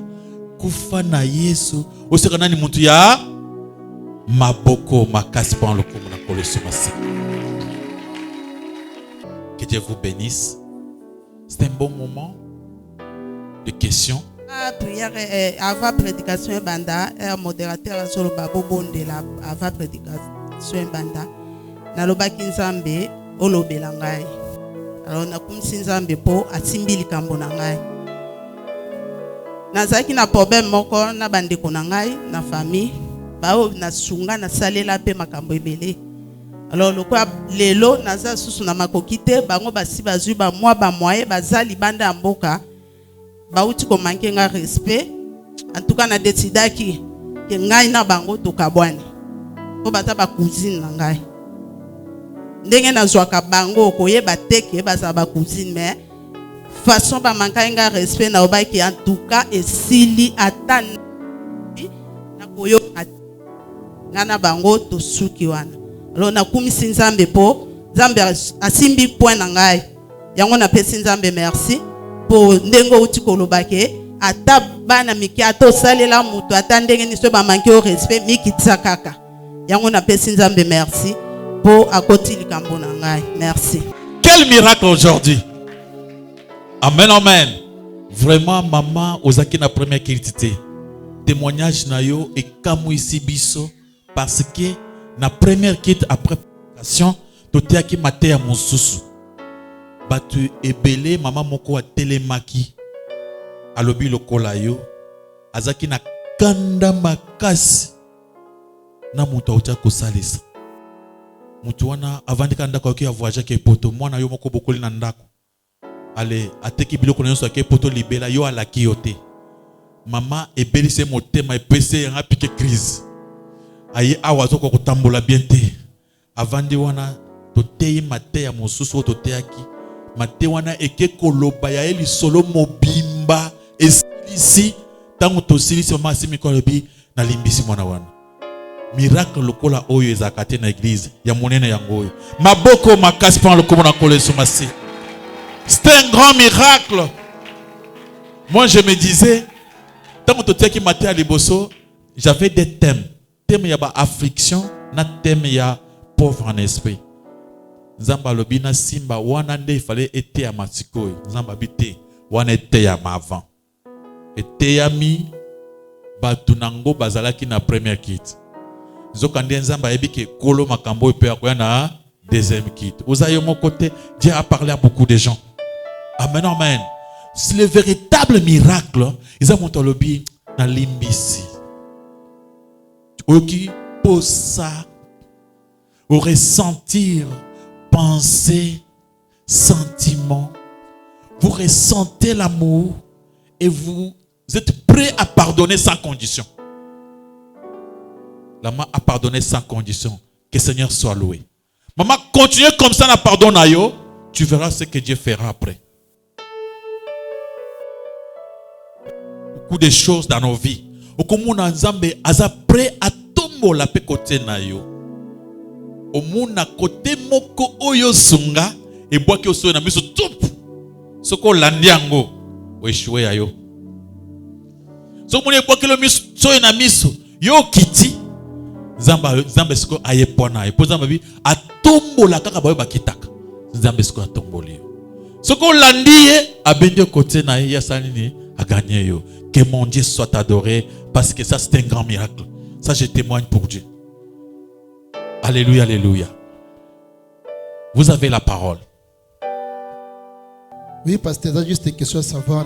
Kufa na Yesu oseka nani muntu ya maboko makasi pan le komo na koleso masika. Que Dieu vous bénisse. C'est un bon moment de questions. Prière avant prédication banda, un modérateur sur le babobon de la avant prédication banda. Nalobaki nzambe olobela ngai. Alors nakumisi nzambe po asimbi likambo na ngai. Nazaki na problème moko na bandeko na ngai na famille bao na sunga na salela pe makambo ebele. Alors lokwa lelo naza susu na makoki te bango basi bazwi ba moye bazali banda ya mboka bauti ko manke nga respect. En tout cas na decidaki ke ngai na bango tokabwani. Po bata ba cousine na ngai. Ndenge na zwaka bango koyeba teke baza ba cousine mais façon ba manka respect na obaki en tout cas esili atan na koyo ngana bango to suki wana. Alors na kumisi nzambe po nzambe asimbi point na ngai yango na pesi nzambe merci po ndengo uti kolobake ata bana miki ato salela mutu ata ndenge ni so ba manki o respect miki tsakaka yango na pesi nzambe merci. Merci. Quel miracle aujourd'hui. Amen, amen. Vraiment, maman, ozaki na première qualité. Témoignage na yo et kamu isi biso parce que na première quête après prédication, toteaki maté ya mosusu. Batu ebele maman moko wa telemaki. Alobi lokola yo. Azaki na kanda makasi. Na mutu auta kosalisa. Mutu wana avandika ndako yake ya voyage ke poto mwana yo moko bokoli na ndako. Ale ateki biloko nyonso ke poto libela yo alaki yo te. Mama ebelise motema epese yanga pike crise. Aye awa zoko kotambola bien te. Avandi wana totei mate ya mosusu toteaki. Mate wana eke koloba ya eli solo mobimba esilisi tango tosilisi mama asimi kolobi na limbisi mwana wana. Miracle lokola oyo ezakate na église ya monene yango oyo. Maboko makasi pan lokomo na koleso masi. C'est un grand miracle. Moi je me disais tant que tu maté à liboso, j'avais des thèmes. Thème ya ba affliction, na thème ya pauvre en esprit. Nzamba lobina simba wana nde fallait été à matikoy. Nzamba bité wana été ya avant. Été ya mi batunango bazalaki na première kit. Zokande nzamba ebike kolo makambo epe akoya na deuxième kit. Ozayo mon côté, Dieu a parlé à beaucoup de gens. Amen, amen. C'est le véritable miracle. Ils ont monté le bien dans l'imbécile. Qui pose ça, au ressentir, penser, sentiment. Vous ressentez l'amour et vous êtes prêt à pardonner sans condition. La maman a pardonné sans condition. Que le Seigneur soit loué. Maman, continuez comme ça, na pardon na yo. tu verras ce que Dieu fera après. Beaucoup de choses dans nos vies. Okomuna nzambe aza prêt à tomber la pe côté na yo. Omuna côté moko oyo sunga et bois ki oso na miso tup. Soko landiango o échoué ayo. Soko mune bois ki lo miso so na miso yo kiti. Nzambe siko ayepona. Et pour nzambe bi atombola kaka bayo bakitaka. Nzambe siko atomboli yo. Soko landiye abendio côté na ya salini a gagné yo. Que mon Dieu soit adoré parce que ça c'est un grand miracle. Ça je témoigne pour Dieu. Alléluia, alléluia. Vous avez la parole. Oui, pasteur, c'est juste une question à savoir.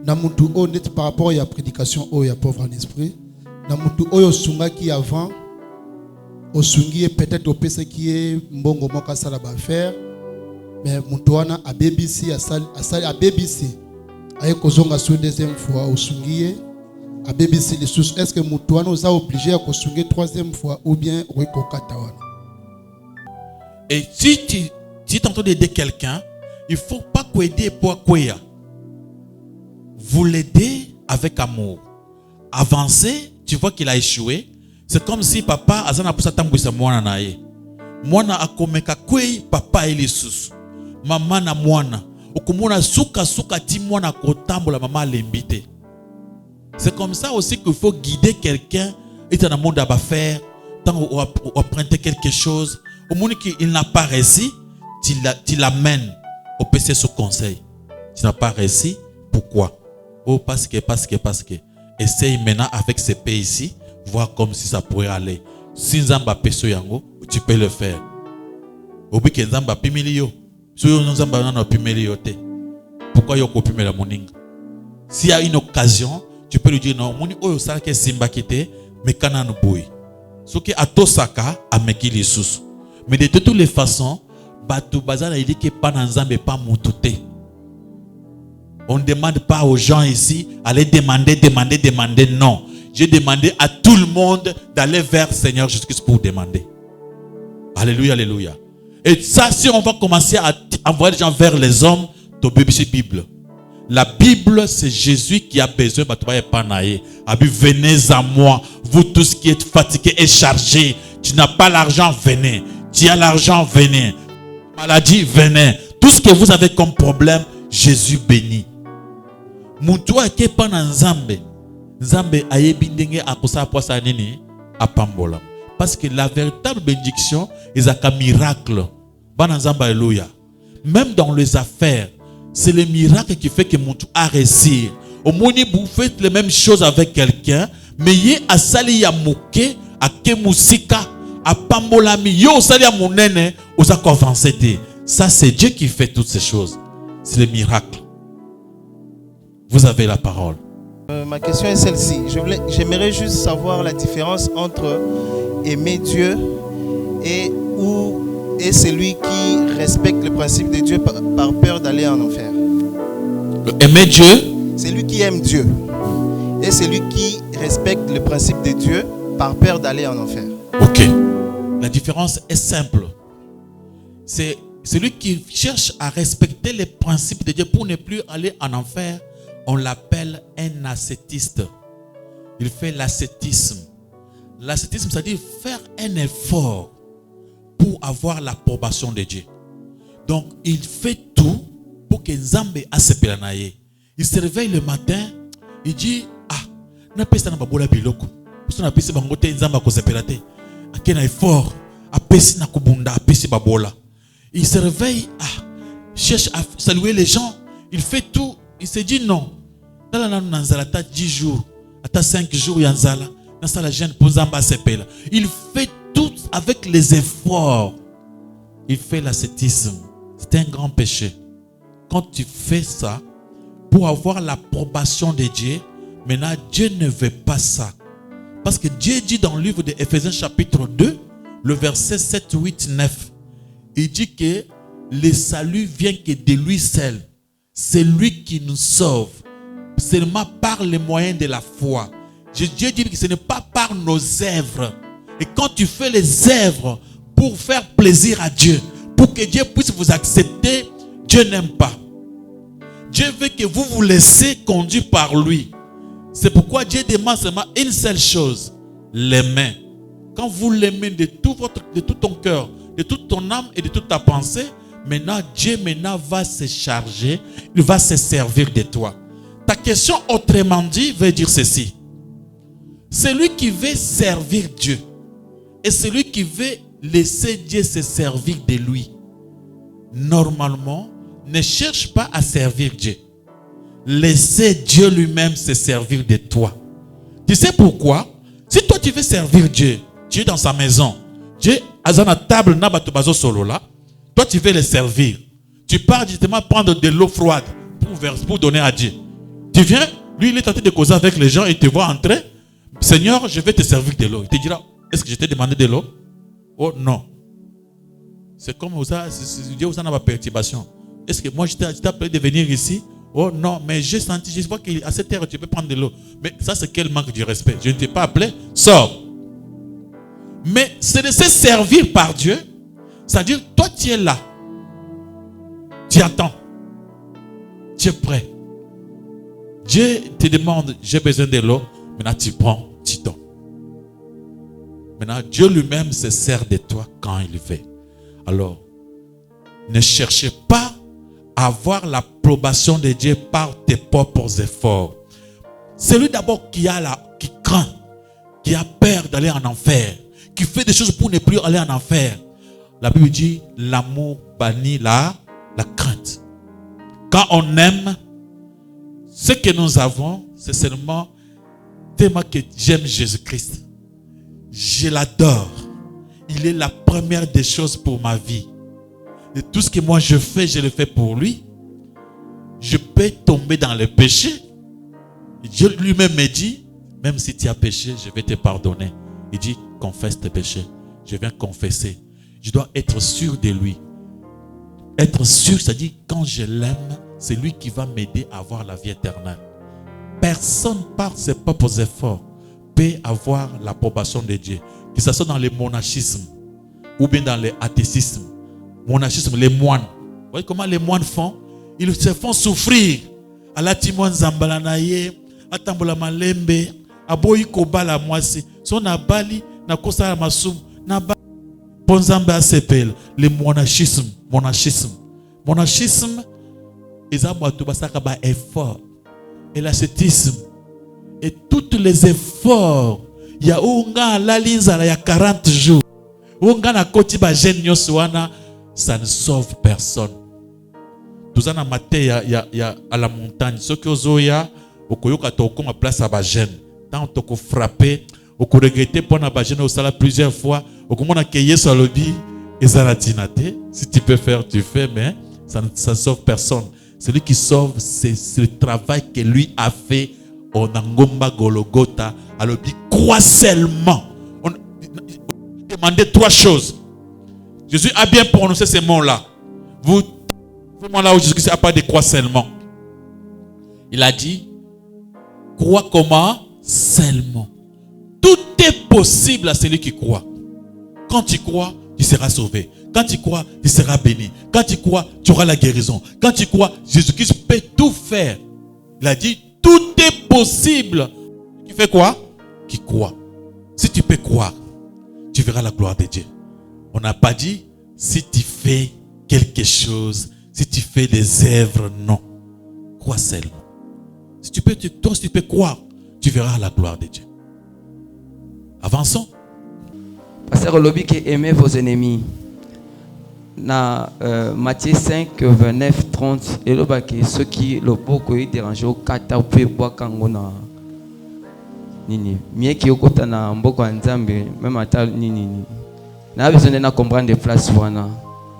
Namutu honnête par rapport à la prédication au ya pauvre en esprit. Namutu oyo sunga qui avant au sungi peut-être au PC qui est mbongo moka sala ba faire mais mutuana a BBC a BBC aye kozonga sur deuxième fois au sungi a BBC les sous est-ce que mutuana osa obligé à kosungi troisième fois ou bien oui kokata wana. Et si tu es en train d'aider quelqu'un, il ne faut pas qu'aider pour quoi. Vous l'aidez avec amour. Avancez, tu vois qu'il a échoué. C'est comme si papa azana poussa tambouisa mwana nae. Mwana akomeka kwei papa ili susu. Mama na mwana. Okumona suka ti mwana kotambola mama lembite. C'est comme ça aussi qu'il faut guider quelqu'un et dans le monde à faire. Tant on apprendre quelque chose, au monde qu'il n'a pas réussi, tu l'amènes au PC sous conseil. Tu n'as pas réussi, pourquoi? Oh, parce que. Essaye maintenant avec ces pays ici, voir comme si ça pourrait aller. Si Nzamba peso yango, tu peux le faire. Obi ke Nzamba pimilio. Si Nzamba nana pimilio te. Pourquoi yoko pimela moninga? S'il y a une occasion, tu peux lui dire non, moni oyo sala ke simba kite, mais kana no boy. Ce qui a tosaka a meki les sous. Mais de toutes les façons, batu bazala il dit que pas Nzambe pas mutute. On ne demande pas aux gens ici, allez demander, non. J'ai demandé à tout le monde d'aller vers le Seigneur Jésus-Christ pour demander. Alléluia, alléluia. Et ça, si on va commencer à envoyer les gens vers les hommes, ton bébé c'est Bible. La Bible, c'est Jésus qui a besoin de venez à moi, vous tous qui êtes fatigués et chargés. Tu n'as pas l'argent, venez. Tu as l'argent, venez. Maladie, venez. Tout ce que vous avez comme problème, Jésus bénit. Mutua ke pana Nzambe. Nzambe ayebi ndenge akosa posa nini apambola. Parce que la véritable bénédiction est un miracle. Bana Nzambe alléluia. Même dans les affaires, c'est le miracle qui fait que Mutu a réussi. Au moni vous faites les mêmes choses avec quelqu'un, mais yé asali ya moke, a ke musika, a pambola mi yo sali ya monene, osa ko avancer. Ça c'est Dieu qui fait toutes ces choses. C'est le miracle. Vous avez la parole. Ma question est celle-ci. J'aimerais juste savoir la différence entre aimer Dieu et celui qui respecte le principe de Dieu par peur d'aller en enfer. Aimer Dieu, c'est lui qui aime Dieu et celui qui respecte le principe de Dieu par peur d'aller en enfer. Ok. La différence est simple. C'est celui qui cherche à respecter les principes de Dieu pour ne plus aller en enfer. On l'appelle un ascétiste. Il fait l'ascétisme. L'ascétisme, c'est-à-dire faire un effort pour avoir l'approbation de Dieu. Donc, il fait tout pour que Nzambe asepelanaye. Il se réveille le matin, il dit, na pesa na babola biloko. Parce que na pesa bangote Nzamba ko sepelate. Akena effort, apesi na kubunda, apesi babola. Il se réveille, cherche à saluer les gens. Il fait tout. Il se dit non. Dans la nanzala, 10 jours, 5 jours, yanzala. Dans la jeune posamba sepela. Il fait tout avec les efforts. Il fait l'ascétisme. C'est un grand péché. Quand tu fais ça, pour avoir l'approbation de Dieu, maintenant Dieu ne veut pas ça. Parce que Dieu dit dans le livre de Éphésiens chapitre 2, le verset 7, 8, 9, il dit que le salut vient que de lui seul. C'est lui qui nous sauve. Seulement par les moyens de la foi. Dieu dit que ce n'est pas par nos œuvres. Et quand tu fais les œuvres pour faire plaisir à Dieu, pour que Dieu puisse vous accepter, Dieu n'aime pas. Dieu veut que vous vous laissez conduire par lui. C'est pourquoi Dieu demande seulement une seule chose, l'aimer. Quand vous l'aimez de tout ton cœur, de toute ton âme et de toute ta pensée, maintenant Dieu va se charger, il va se servir de toi. Ta question autrement dit veut dire ceci. Celui qui veut servir Dieu et celui qui veut laisser Dieu se servir de lui, normalement, ne cherche pas à servir Dieu. Laissez Dieu lui-même se servir de toi. Tu sais pourquoi? Si toi tu veux servir Dieu, Dieu est dans sa maison, Dieu a dans la table, toi tu veux le servir. Tu pars justement prendre de l'eau froide pour donner à Dieu. Tu viens, lui il est en train de causer avec les gens et te voit entrer. Seigneur, je vais te servir de l'eau. Il te dira, est-ce que je t'ai demandé de l'eau? Oh non. C'est comme ça, Dieu vous en a ma perturbation. Est-ce que moi je t'ai appelé de venir ici? Oh non, mais j'ai senti, je vois qu'à cette heure tu peux prendre de l'eau. Mais ça c'est quel manque de respect. Je ne t'ai pas appelé, sors. Mais se laisser servir par Dieu, c'est-à-dire toi tu es là. Tu attends. Tu es prêt. Dieu te demande, j'ai besoin de l'eau. Maintenant tu prends, tu donnes. Maintenant Dieu lui-même se sert de toi quand il veut. Alors, ne cherchez pas à avoir l'approbation de Dieu par tes propres efforts. Celui d'abord qui craint, qui a peur d'aller en enfer, qui fait des choses pour ne plus aller en enfer. La Bible dit, l'amour bannit la crainte. Quand on aime, ce que nous avons, c'est seulement tellement que j'aime Jésus-Christ. Je l'adore. Il est la première des choses pour ma vie. Et tout ce que moi je le fais pour lui. Je peux tomber dans le péché. Dieu lui-même me dit, même si tu as péché, je vais te pardonner. Il dit, confesse tes péchés. Je viens confesser. Je dois être sûr de lui. Être sûr, c'est-à-dire quand je l'aime, c'est lui qui va m'aider à avoir la vie éternelle. Personne par ses propres efforts peut avoir l'approbation de Dieu. Que ce soit dans le monachisme ou bien dans l'athéisme. Monachisme, les moines. Vous voyez comment les moines font? Ils se font souffrir. Ala timon zambalanaye, atambola malembe, aboyi kobala mwasi. So na bali, na kosa masum, na bali. Ponzambe asepel, le monachisme. Monachisme, ils ont un effort. Et l'ascétisme. Et tous les efforts. Il y a unga la linza, il y a 40 jours. Unga na koti ba jeune nyoswana. Ça ne sauve personne. Nous avons maté à la montagne. Ce que vous avez, vous avez ma place à la jeune. Tant que vous frappez, vous regrettez pour la jeune au salaire plusieurs fois. Vous avez accueilli sur le bi et ça l'a dînaté. Si tu peux faire, tu fais, mais ça ne sauve personne. Celui qui sauve, c'est le travail que lui a fait au Nangomba Golgotha. Alors, il croit seulement. On demandait 3 choses. Jésus a bien prononcé ces mots-là. Vous, vraiment là où Jésus n'a pas de croix seulement. Il a dit, crois comment? Seulement. Tout est possible à celui qui croit. Quand tu crois, tu seras sauvé. Quand tu crois, tu seras béni. Quand tu crois, tu auras la guérison. Quand tu crois, Jésus-Christ peut tout faire. Il a dit, tout est possible. Qui fait quoi? Qui croit. Si tu peux croire, tu verras la gloire de Dieu. On n'a pas dit, si tu fais quelque chose, si tu fais des œuvres, non. Crois seulement. Si tu peux croire, tu verras la gloire de Dieu. Avançons. Pasteur Lobi qui aimez vos ennemis. Dans Matthieu 5, 29, 30, et le bac, ceux qui le beaucoup dérangent au kata ou peut boire kangona. Nini. Mieux qui au côté na mboko nzambe, même à tal nini. Na besoin de comprendre des places wana.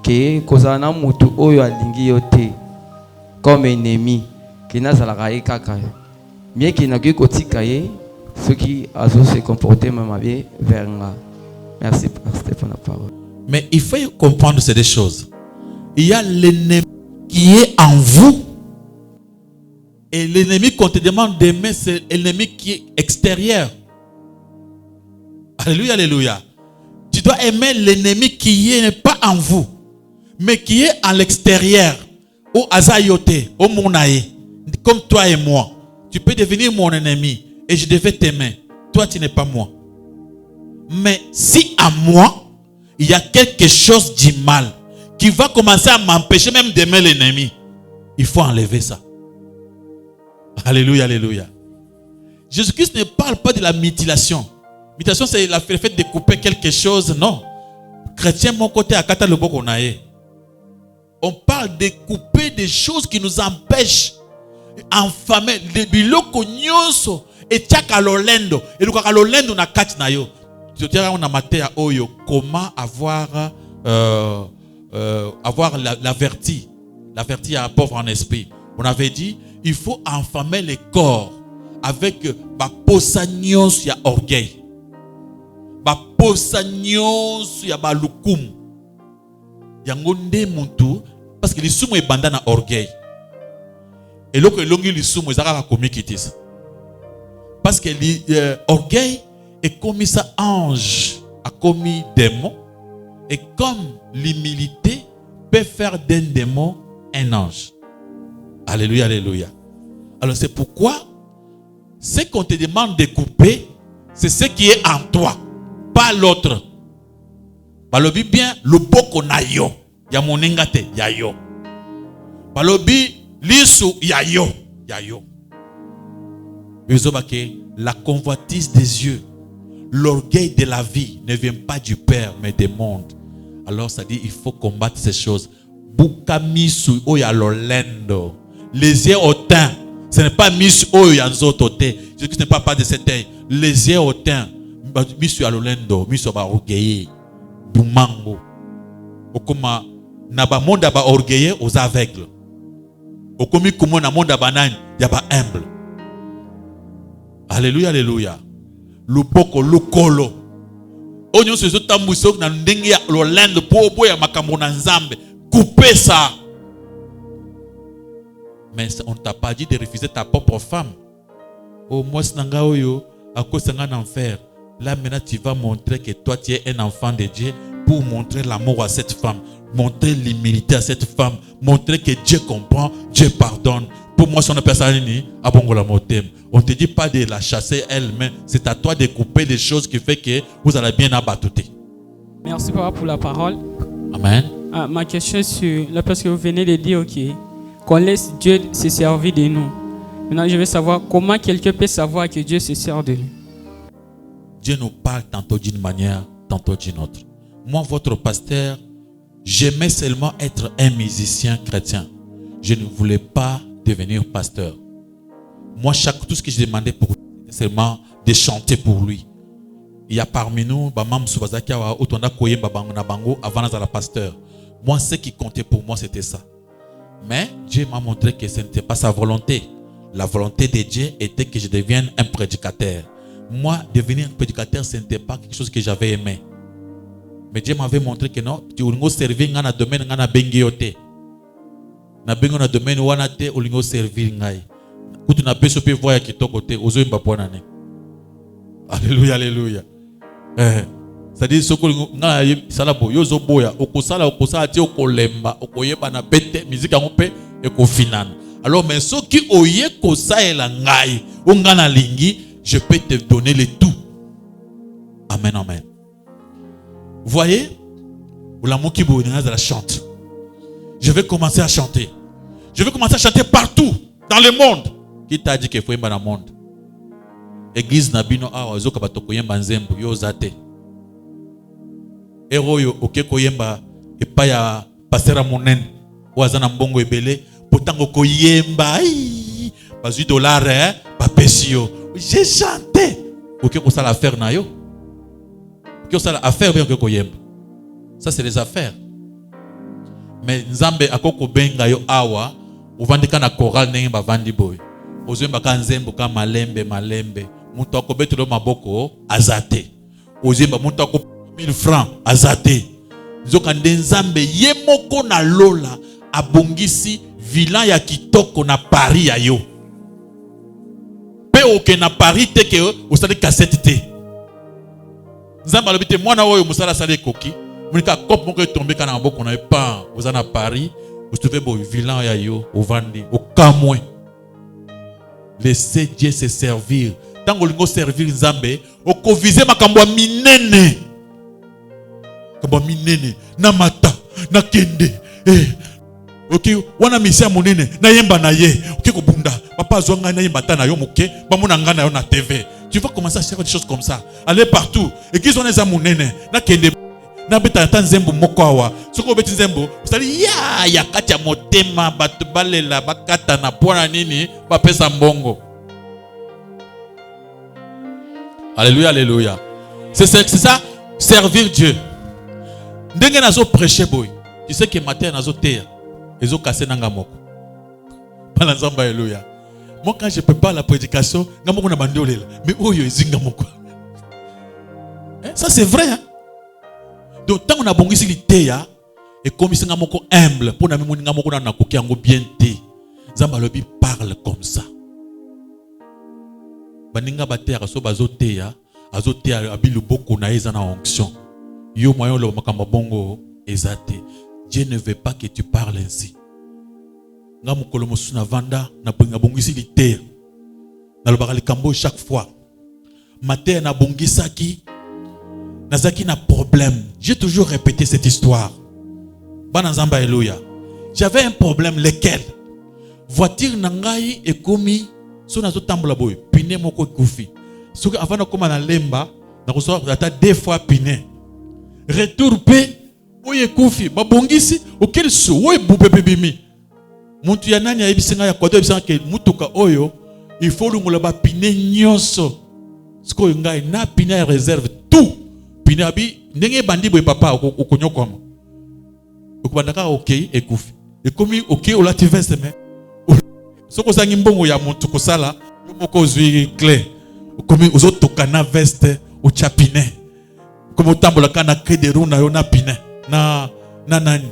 Que kozana mutu oyo alingi yote comme ennemi. Qui n'a pas la kaka. Mieux qui n'a que kotika ye, ceux qui azo se comporter même bien vers là. Merci pasteur pour la parole. Mais il faut comprendre ces deux choses. Il y a l'ennemi qui est en vous. Et l'ennemi qu'on te demande d'aimer, c'est l'ennemi qui est extérieur. Alléluia, alléluia. Tu dois aimer l'ennemi qui n'est pas en vous. mais qui est à l'extérieur, au azayote, au monae, comme toi et moi, tu peux devenir mon ennemi et je devais t'aimer. Toi, tu n'es pas moi. Mais si à moi, il y a quelque chose du mal qui va commencer à m'empêcher même d'aimer l'ennemi, il faut enlever ça. Alléluia, alléluia. Jésus-Christ ne parle pas de la mutilation. Mutilation, c'est le fait de couper quelque chose. Non. Chrétien, mon côté, à Kata le Bokonae. On parle de couper des choses qui nous empêchent. Enfamer. De biloko nyonso. Et tiaka lolendo. Et le lolendo na kati na yo. On a maté à Oyo. Comment avoir l'averti. L'averti à un pauvre en esprit. On avait dit, il faut enfamer les corps avec ma posagnos ya orgueil. Ma posagnos ya balukum. Yangonde muntu parce que les sumo est bandana orgueil. Et l'autre longi les sumo ezaka komi kitis. Parce que l'orgueil est commis ça ange, a commis démon, et comme l'humilité peut faire d'un démon un ange. Alléluia, alléluia. Alors c'est pourquoi ce qu'on te demande de couper, c'est ce qui est en toi, pas l'autre. Balobi bien, le boko na yo, ya monengate, ya yo. Balobi, lisu, ya yo, ya yo. La convoitise des yeux, l'orgueil de la vie ne vient pas du Père, mais du monde. Alors ça dit, il faut combattre ces choses. Bukamisu oya lolendo. Les yeux hautains. Ce n'est pas mis oya nzotote. Jésus ne parle pas de cet œil. Les yeux hautains. Misu alolendo. Misu ba orgueillé. Bumango. Okoma naba monde ba orgueillé aux aveugles. Okomi kumo na monde ba nani ya ba humble. Alléluia, alléluia. Lupoko lukolo. Onyo se zotambuso na ndenge ya lolendo po boya makambo na nzambe. Couper ça. Mais on ne t'a pas dit de refuser ta propre femme. Au moins, à cause d'un enfer. Là, maintenant, tu vas montrer que toi, tu es un enfant de Dieu pour montrer l'amour à cette femme, montrer l'humilité à cette femme, montrer que Dieu comprend, Dieu pardonne. Pour moi, si on a personne, on ne te dit pas de la chasser elle, mais c'est à toi de couper les choses qui fait que vous allez bien abattre. Merci papa pour la parole. Amen. Ma question est sur là parce que vous venez de dire qu'on laisse Dieu se servir de nous. Maintenant, je veux savoir comment quelqu'un peut savoir que Dieu se sert de nous. Dieu nous parle tantôt d'une manière, tantôt d'une autre. Moi, votre pasteur, j'aimais seulement être un musicien chrétien. Je ne voulais pas devenir pasteur. Moi, tout ce que je demandais pour lui, c'est seulement de chanter pour lui. Il y a parmi nous, avant la pasteur. Moi, ce qui comptait pour moi, c'était ça. Mais Dieu m'a montré que ce n'était pas sa volonté. La volonté de Dieu était que je devienne un prédicateur. Moi, devenir un prédicateur, ce n'était pas quelque chose que j'avais aimé. Mais Dieu m'avait montré que non, tu vas servir dans le domaine de Bengiote. Dans le domaine où tu vas servir. Quand tu n'as pas pu voir qui est côté, aux yeux de Alléluia, alléluia. C'est-à-dire ce que salabo yozo boya okosala ti okolemba okoyeba na bete musique ngompe ekofinana. Alors mais ce qui oye kosaela ngai ongana lingi, je peux te donner le tout. Amen, amen. Vous voyez, ulamuki boyinga la chante. Je vais commencer à chanter. Je vais commencer à chanter partout dans le monde. Qui t'a dit qu'il faut yemba dans le monde? Église nabino awa zoka batoko yemba nzembo yo zate. Eroyo oke koyemba epa ya pasera monene wazana mbongo ebele potango koyemba bazui $, bapesio. J'ai chanté. Oke ko sala affaire na yo. Oke sala affaire bien oke koyemba. Ça c'est les affaires. Mais nzambe akoko benga yo awa ovandika na choral ndenge bavandi boy. Ozemba ka nzembo ka malembe mutu akobetelo maboko azate. Ozemba mutu akobetelo 1000 francs azate. Nzoka ndenzambe ye moko na lola abongisi villa ya kitoko na Paris ya yo. Pe oke na Paris te ke osali cassette te. Nzambe alobite mwana oyo musala sale koki. Monika cop moko est tombé quand on a beaucoup on pas vous en à Paris, vous trouvez beau vilain ya yo au Vandi, au Kamoué. Laissez Dieu se servir. Tant que vous servir Nzambe, au koviser makambo minene. Kambo minene, na mata, na kende. Ok, wana misia monene, na yemba na ye. Ok, ko bunda, papa zonga na yemba ta na yo moke, ba mona nga na yo na TV. Tu vas commencer à faire des choses comme ça. Aller partout. Et qu'ils ont les amounene, na kende. Na beta tan zembo moko awa. Soko beti zembo, sali ya katia motema batu balela bakata na pona nini, ba pesa mbongo. Alléluia, alléluia. C'est ça, servir Dieu. Ndenge nazo prêcher boy. Tu sais que matin nazo terre, ezo kasser nanga moko. Pas nzamba alléluia. Moi quand je prépare la prédication, ngamoko na bandolela, mais oyo ezinga moko. Ça c'est vrai hein. Donc tant on a bongisi liteya et comme singa moko humble, pour na mimoni ngamoko na nakoki yango bien té. Nzamba lobi parle comme ça. Baninga batera so bazoteya azoteya abilu boko na eza na onction yo moyen lo makamba bongo ezate. Dieu ne veut pas que tu parles ainsi. Nga mukolo mosuna vanda na pinga bongisi liteya na lobaka likambo chaque fois matin na bongisaki nazaki na problème. J'ai toujours répété cette histoire. Bana nzamba alléluia. J'avais un problème lequel voiture nangai et komi so nazo tambola boy pine moko kufi so avant na koma na lemba na koso ata deux fois pine retour pe oye kufi babongisi okel so oye bupepe bimi muntu ya nani ayibisinga ya kwato bisinga ke mutuka oyo il faut lungola ba pine nyonso siko ngai na pine ya réserve tout pine abi ndenge bandi boy papa okonyokoma okubandaka okay ekufi ekomi okay olati veste mais soko sangi mbongo ya muntu kosala yo moko ozwi clé komi ozotoka na veste o chapine komi otambola kana kederu na yo na pine na nani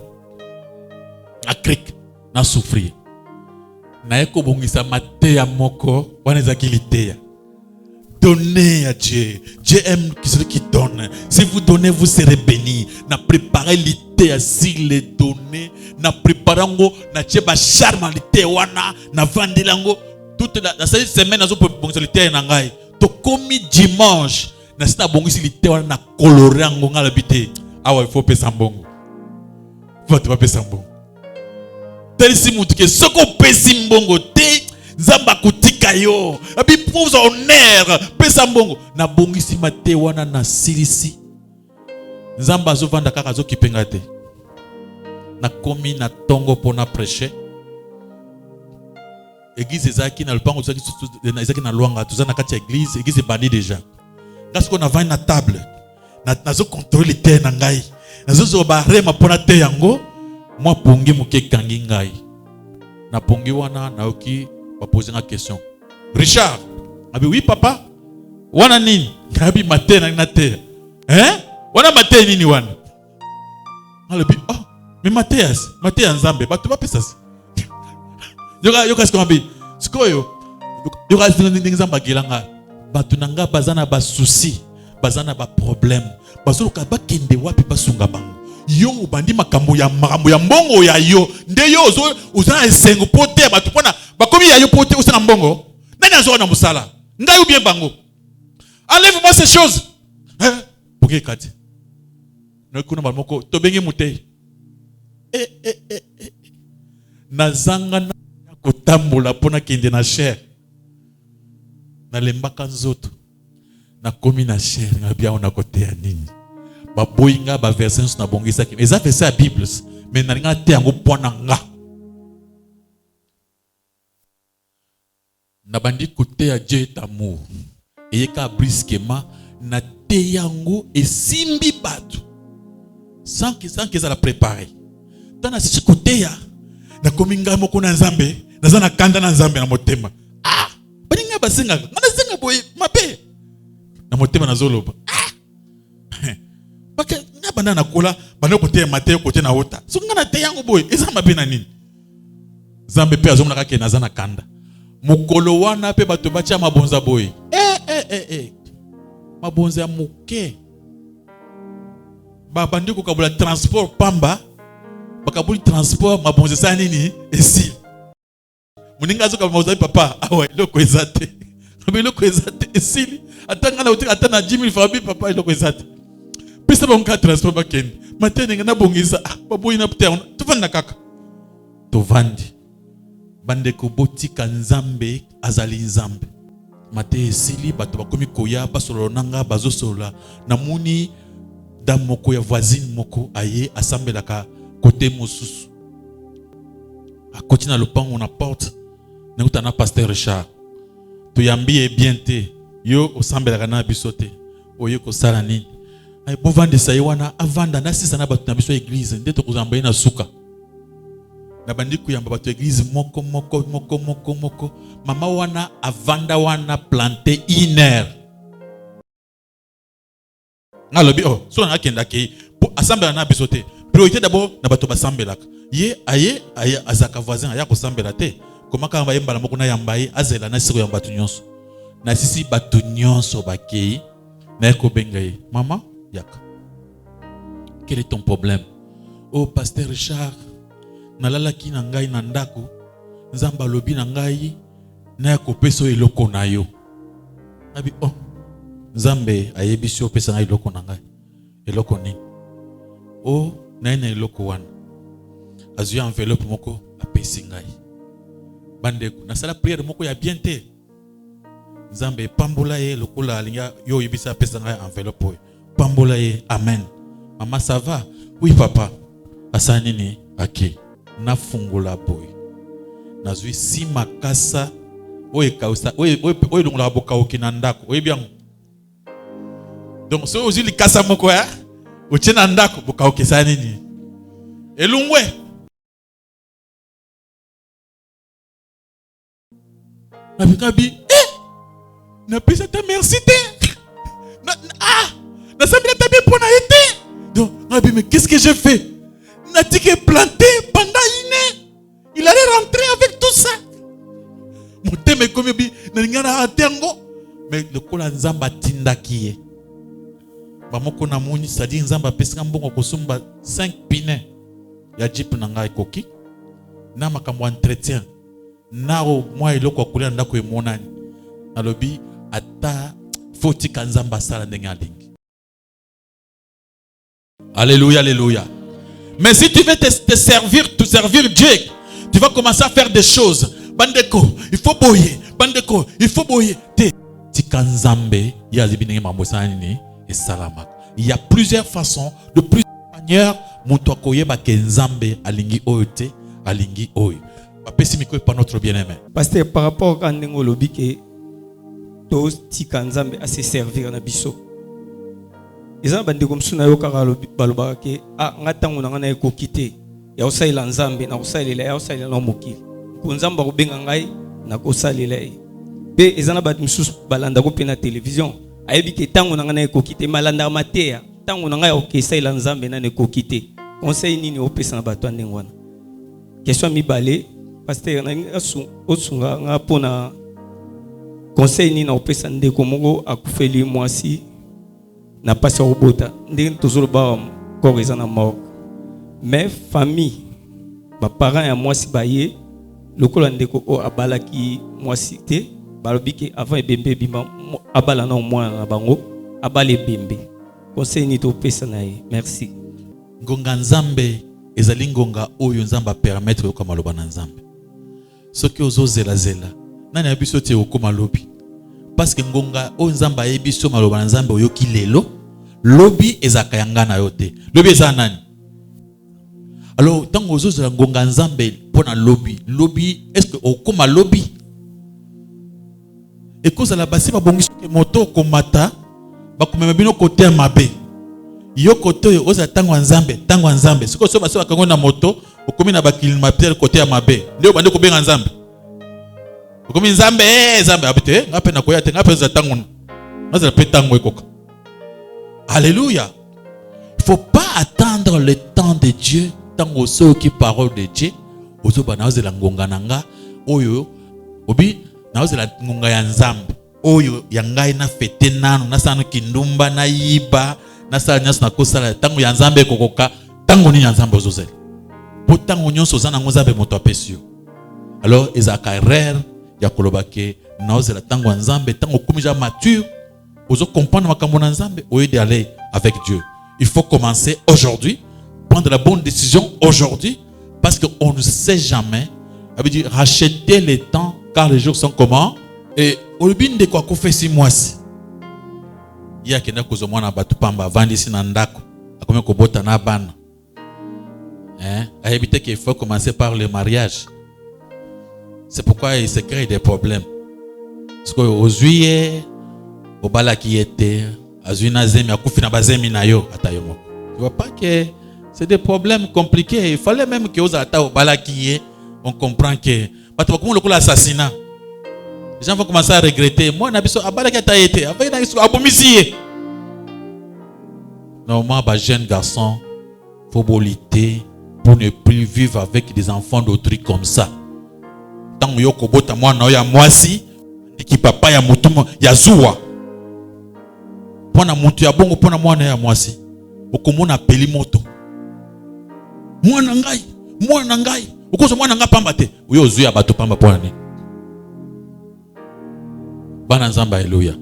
na krek na souffrir na eko bongisa mateya moko wana ezaki liteya. Donnez à Dieu. Dieu aime celui qui donne. Si vous donnez, vous serez bénis. Na préparé l'ité si les donner. Na préparé ngo na tcheba charme l'ité wana na vandilango toute la cette semaine na zo pour l'ité na ngai. To komi dimanche na sina bongi si l'ité wana na coloré ngo ngalabité. Ah ouais, il faut payer mbongo. Faut pas payer mbongo. Tel si mutu ke soko pesi mbongo te Zamba kutika yo. Abi pour honneur pesa mbongo na bongisi mate wana na silisi. Zamba zo vanda kaka zo kipenga te. Na komi na tongo pona prêcher. Église ezaki na lupango ezaki na luanga tuzana kati ya église église bandi déjà. Parce qu'on a venu na table. Na zo contrôler te na ngai. Na zo ba rema pona te yango. Moi pongi muke kangi ngai. Na pongi wana na oki va poser une question. Richard, abi oui papa. Wana nini? Abi matin na terre. Hein? Wana matin nini wana? Alabi oh, mais Mathias Nzambe, ba tu vas pesa. Yo qu'est-ce qu'on dit? Sikoyo. Yo ka Nzamba gelanga. Ba tunanga bazana ba souci, bazana ba problème. Bazoloka ba kende wapi basunga bango. Yo bandi makambo ya mbongo ya yo. Nde yo uzana esengo pote ba tupona bakomi ya yo pote usana mbongo. Nani azo na musala? Ngai ou bien bango. Enlève-moi ces choses. Hein? Poké kati. No kuna balmoko to benge mutei. Nazanga na kotambola pona kende na cher. Na lembaka nzoto. Na komi na cher ngabia ona kote ya nini. Ba boyinga ba version na bongisa ki. Eza verset ya Bible. Mais na nga te yango pona nga. Na bandi kote ya Dieu est amour. Eyeka brusquement na te yango esimbi batu. Sans que ça la préparer. Tana si côté ya na kominga moko na Nzambe, na kanda na Nzambe na motema. Ah, baninga basinga, na zinga boy mabe. Na motema na zoloba. Ah. Baka na banda na kola, banda côté matin côté na ota. So ngana te yango boy, eza mabe na nini? Nzambe pe azomna kake na zana kanda. Mukolo wana pe bato bacha mabonza boy. Mabonza muke. ba bandi ko kabula transport pamba bakabuli transport mabonze sa nini esi muninga zo kabula papa awa loko ezate loko ezate esili atanga na utika atana 10,000 francs papa loko ezate pesa ba onka transport bakende matene na bongisa baboyi na puter tuvanda kaka tovandi bande ko botika nzambe azali nzambe mate esili bato bakomi koya basolo nanga bazosolola namuni dame moko ya voisine moko aye asambelaka côté mosusu akoti na lopango na porte nakuta na pasteur Richard toyambi bien te yo osambelaka na biso te oye kosala nini ay bovandisa ye wana avanda na sisa na bato na biso église nde tokozamba ye na suka na bandi kuyamba bato église moko mama wana avanda wana planté 1 heure ngalobi so na akenda ke asambela na biso te priorité d'abord na bato basambelaka ye aye azaka voisin aya kosambela te komaka ba yembala moko na yamba ye azela na siko ya bato nyonso na sisi bato nyonso bakei na ko benga ye mama yaka quel est ton problème pasteur Richard nalalaki na ngai na ndako nzamba lobi na ngai na kopesa eloko na yo abi nzambe ayebisi opesa ngai eloko na ngai eloko ni na eloko wana azwi enveloppe moko apesi ngai bandeko nasala prière moko ya bien te nzambe pambola ye lokola alinga yo yebisa apesa ngai enveloppe oyo pambola ye amen mama ça va oui papa asa nini aki nafungula boy nazwi si makasa oye kausa oye longola boka okina ndako oye bien donc so ozili likasa moko ya ochena ndako boka okisa nini elungwe Nabikabi na pesa ta merci te na sabila ta bien pona été donc nabi mais qu'est-ce que j'ai fait n'a dit que planté pendant 1 heure il allait rentrer avec tout ça mon thème est comme bi na ngana atengo mais le kola nzamba tindaki ye bamoko na moni sadi nzamba pesa mbongo kosumba 5 pine ya jeep na ngai koki na makambo entretien nao moi eloko akulia ndako emonani nalobi ata foti kanzamba sala ndenge alingi. Alléluia, alléluia. Mais si tu veux te servir Dieu, tu vas commencer à faire des choses. Bandeko, il faut boyer. Bandeko, il faut boyer. Il y a plusieurs façons, de plusieurs manières. Par notre bien-aimé. Pasteur, par rapport à Ndengolobi que tous tikanzambe à se servir na biso. Ils bande comme suna yo kaka baloba ke ngatango na na ko kite ya osaila nzambe na osaila ya osaila na mokili kunzamba ko benga ngai na ko salila pe ezana bat mususu balanda ko pe na télévision ayebi ke tango na na ko kite malanda matea tango na ngai okesaila nzambe na ne ko kite conseil nini opesa na bato ndengwana question mi balé pasteur na ngasu osunga ngapona conseil nini opesa ndeko moko akufeli mwasi na pas au bota ndenge toujours ba ko rezana mort mais famille ba parents ya mwasi baye lokola ndeko o abalaki mwasi te balobi ke avant ebembe bima abala na mwana na bango abale bembe conseil ni to pesa na ye merci ngonga nzambe ezali ngonga oyo nzamba permettre yo kama loba na nzambe soki ozozela zela nani abiso te okoma lobi parce que ngonga o nzamba yebiso maloba na nzambe oyoki lelo lobi ezaka yanga na yote lobi eza nani alors tango ozozela ngonga nzambe pona lobi est-ce que okoma lobi ekozala basi babongiso ke moto komata bakomema bino kote ya mabe yo kote oyo oza tango nzambe siko so basi bakango na moto okomi na bakilimateur kote ya mabe ndio bande kobenga nzambe okomi nzambe nzambe abite ngape na koya te ngape za tango nazala pe tango ekoka. Alléluia. Il ne faut pas attendre le temps de Dieu tango so ki parole de Dieu ozo ba naozela ngonga nanga oyo obi naozela ngonga ya nzambe oyo ya ngai na fete nano na sanu kindumba na yiba Nasa nyas na kosala tango ya nzambe kokoka tango ni nzambe ozozela. Po tango nyonso za na nzambe moto apesi yo. Alors ezaka rare ya kolobake naozela tango ya nzambe tango komija mature ozo comprendre makambo na nzambe au lieu d'aller avec Dieu. Il faut commencer aujourd'hui, prendre la bonne décision aujourd'hui parce qu'on ne sait jamais. Ça veut dire racheter les temps car les jours sont comment? Et au lieu de quoi qu'on fait 6 mois. Il y a quelqu'un qui a batu pamba vandi si nandako akome ko bota na bana a évité qu'il faut commencer par le mariage. C'est pourquoi il se crée des problèmes. Parce que aux juillet au bala qui était azuna zemi akufi na bazemi na yo atayomoko. Tu vois pas que c'est des problèmes compliqués. Il fallait même que aux ata au bala qui est on comprend que bato comme le assassinat. Les gens vont commencer à regretter. Moi, je suis abomisé. Normalement, les jeunes garçons, il faut lutter pour ne plus vivre avec des enfants d'autrui comme ça. Tant que vous avez moi, moi si, qui papa ya mutumo ya zuwa. Pona mutu ya bongo pona mwana ya mwasi. Okomona peli moto. Mwana ngai. Ukozo mwana nga pamba te. Uyo zuya bato pamba pona ni. Bana nzamba haleluya.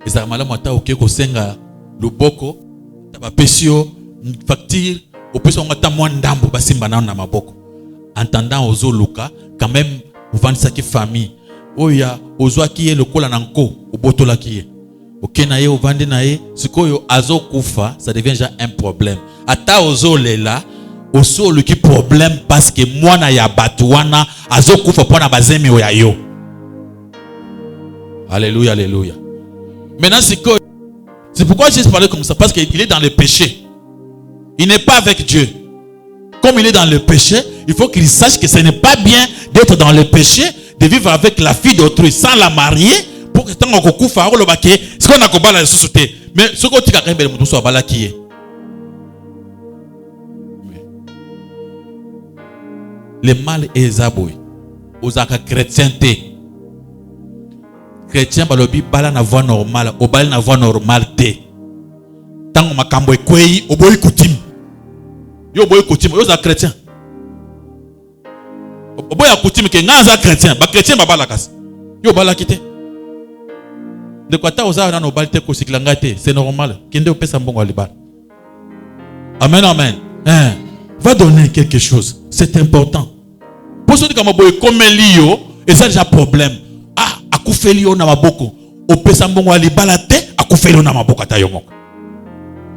Ezala malamu ata oke kosenga luboko taba pesio facture opesa ngata mwa ndambo basimba na maboko. Entendant ozo luka quand même ovandisa ki famille. Oya ozwa ki ye lokola na nko obotola ki ye. Oke na ye ovande na ye sikoyo azo kufa ça devient déjà un problème. Ata ozo lela oso luki problème parce que mwana ya batuwana azo kufa pona bazemi oya yo. Alléluia, alléluia. Maintenant, c'est pourquoi Jésus parlait comme ça. Parce qu'il est dans le péché. Il n'est pas avec Dieu. Comme il est dans le péché, il faut qu'il sache que ce n'est pas bien d'être dans le péché, de vivre avec la fille d'autrui sans la marier, pour que tant qu'on coupe, c'est qu'on a combattu la société. Mais ce qu'on dit quand même, c'est qu'on a qui est. Le mal est zaboué. Aux chrétienté. Chrétien balobi bala na voie normale, obali na voie normale te. Tango makambo ekwei oboyi coutume. Yo boyi coutume, yo za chrétien. Oboyi coutume ke nga za chrétien, ba chrétien ba bala kasi. Yo bala kite. De quoi ta oza na obali te ko siklanga te, c'est normal. Kende opesa mbongo alibala. Amen amen. Va donner quelque chose, c'est important. Pour ceux qui comme boyi comme lio, et ça déjà problème. Akufeli yo na maboko opesa mbongo alibala te akufeli yo na maboko atayomoko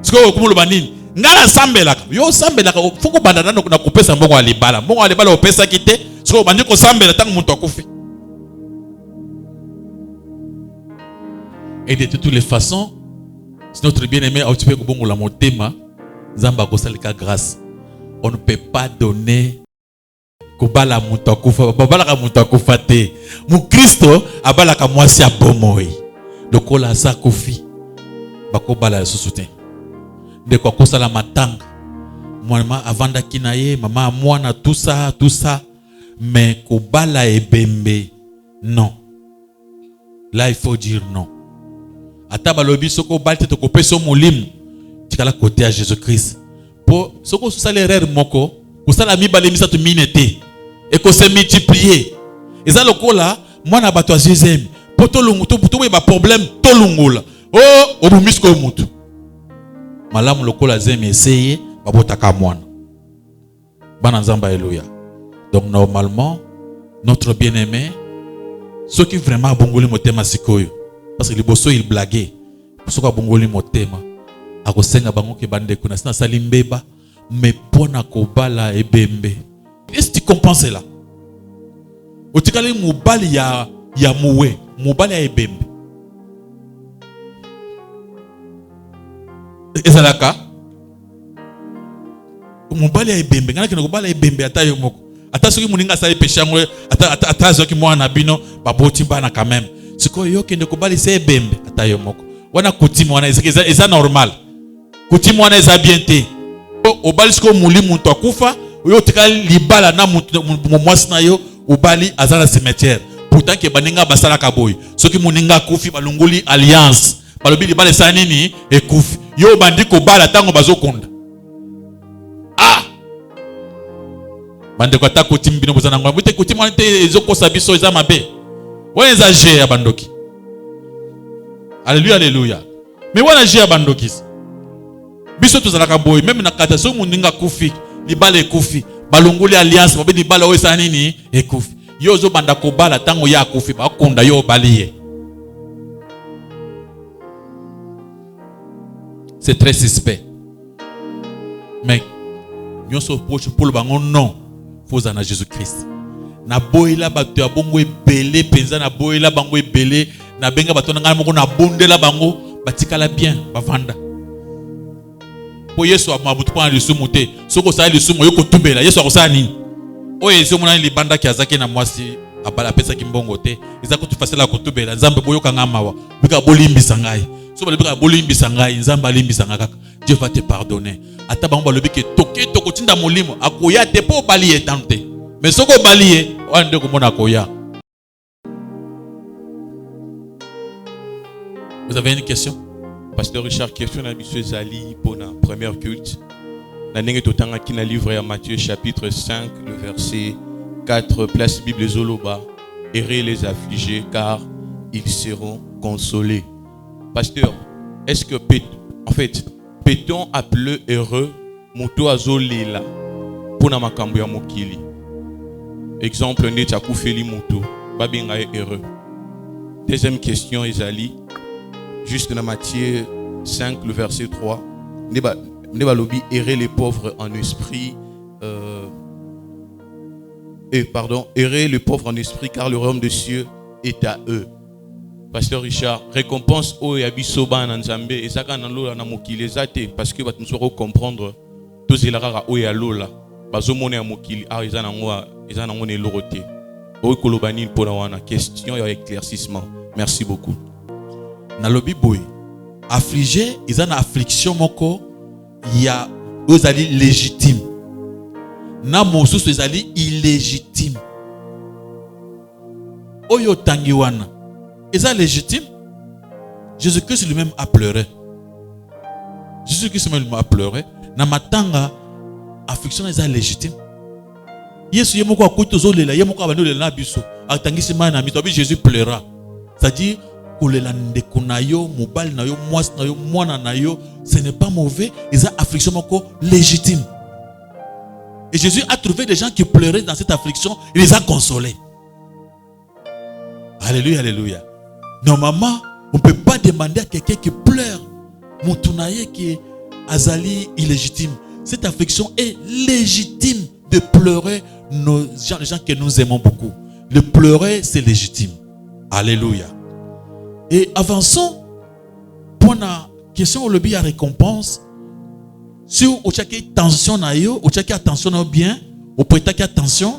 siko kumulo banini ngala sambelaka yo sambelaka foko bandana na kupesa mbongo alibala opesa kite siko bandi ko sambela tangu muntu akufi. Et de toutes les façons si notre bien-aimé a tué bongo la motema nzamba ko salika grâce on ne peut pas donner kobala mutu akufa babalaka mutu akufa te mu Kristo abalaka mwasi abomoi lokola sa kofi bakobala ya susute de kwa kosala matanga mwana avanda kinaye mama mwana tout ça mais kobala ebembe non, là il faut dire non. Ata balobi soko balte to kopeso mulimu tikala côté à Jésus-Christ pour soko sala erreur moko kusala mibale misatu minete et qu'on se multiplier. Et ça lokola mwana bato azizemi poto lungu to ba problème to lungula. Oh obumisko mutu. Malamu lokola zemi essayer babotaka mwana. Bana nzamba haleluya. Donc normalement notre bien-aimé ceux qui vraiment bongoli motema sikoyo parce que liboso il blaguait ceux qui bongoli motema akosenga bango ke bande kuna sina salimbeba mais pona kobala ebembe. Est-ce que tu comprends cela? Otikali mubali ya muwe, mubali ya ebembe. Ezalaka mubali ya ebembe, ngana kina kobala ebembe ata yo moko. Ata soki muninga sa epesha ngwe ata zoki mwana bino baboti bana quand même. Siko yo kende kobali se ebembe ata yo moko. Wana kutimo wana eza normal. Kutimo wana eza bien te. Obali siko mulimu to akufa oyo tikali libala na mwasi na yo obali azala cimetière pourtant ke baninga basala kaboy soki muninga kufi balunguli alliance balobi libala sa nini ekufi yo bandi ko bala tango bazokonda. Ah, bande ko ta ko timbino bozana ngwa bute ko timwana te ezoko sabiso eza mabe. Wana eza je ya bandoki. Alléluia, alléluia. Mais wana je ya bandoki. Biso tozalaka boy même na kata so muninga kufi, libala ekufi, balongoli alliance babe libala o esa nini ekufi. Yo zo banda ko bala tango ya kufi ba konda yo baliye. C'est très suspect. Mais nous sommes proches pour le bangon non. Faut en Jésus-Christ. Na boila bato ya bongo ebele penza na boila bango ebele na benga bato na moko na bondela bango batikala bien bavanda. Po Yesu amabutu kwa lisumu te. Soko sa lisumu yoko tubela. Yesu akosala nini? Oye Yesu mona libanda ki azaki na mwasi abala pesa kimbongo te. Ezako tufasela ko tubela. Nzambe boyoka ngamawa. Bika bolimbisa ngai. So balibika bolimbisa ngai nzamba alimbisa ngaka. Dieu va te pardonner. Ata bango balobi ke toke tokotinda molimo akoya te po bali etante. Mais soko bali wande ko mona akoya. Vous avez une question? Pasteur Richard, question à M. Zali pour la première culte. La nenge totanga qui na livre à Matthieu chapitre 5 le verset 4 place Bible Zoloba. Errez les affligés car ils seront consolés. Pasteur, est-ce que peut-on appeler heureux moto azolela pour na makambo ya mokili? Exemple ne tchakufeli moto babinga heureux. Deuxième question Ezali, juste dans Matthieu 5 le verset 3, neba lobi errer les pauvres en esprit errer les pauvres en esprit car le royaume des cieux est à eux. Pasteur Richard, récompense o ya bisoba na nzambe ezaka na lola na mokili ezate parce que batun soko comprendre to zelara o ya lola bazo mona ya mokili a ezana ngo ne loroté o kolobani pour na wana question ya éclaircissement. Merci beaucoup. Na lobi boy affligé ezana affliction moko ya ozali légitime na mosusu ezali illégitime. Oyo tangi wana est-ce légitime? Jésus-Christ lui-même a pleuré. Jésus-Christ lui-même a pleuré. Na matanga affliction est légitime. Yesu yemoko akuto zolela yemoko abandolela na biso. Atangisi mana mitobi Jésus pleura. C'est-à-dire kolela ndeko na yo, mobali na yo, mwasi na yo, mwana na yo, ce n'est pas mauvais, ils ont affliction moko légitime. Et Jésus a trouvé des gens qui pleuraient dans cette affliction, il les a consolés. Alléluia, alléluia. Normalement, on ne peut pas demander à quelqu'un qui pleure, Moutounaye qui est azali illégitime. Cette affliction est légitime de pleurer les gens que nous aimons beaucoup. Le pleurer, c'est légitime. Alléluia. Et avançons pour la question où le bien récompense. Si vous avez attention à vous, vous avez attention bien, vous prêtez attention.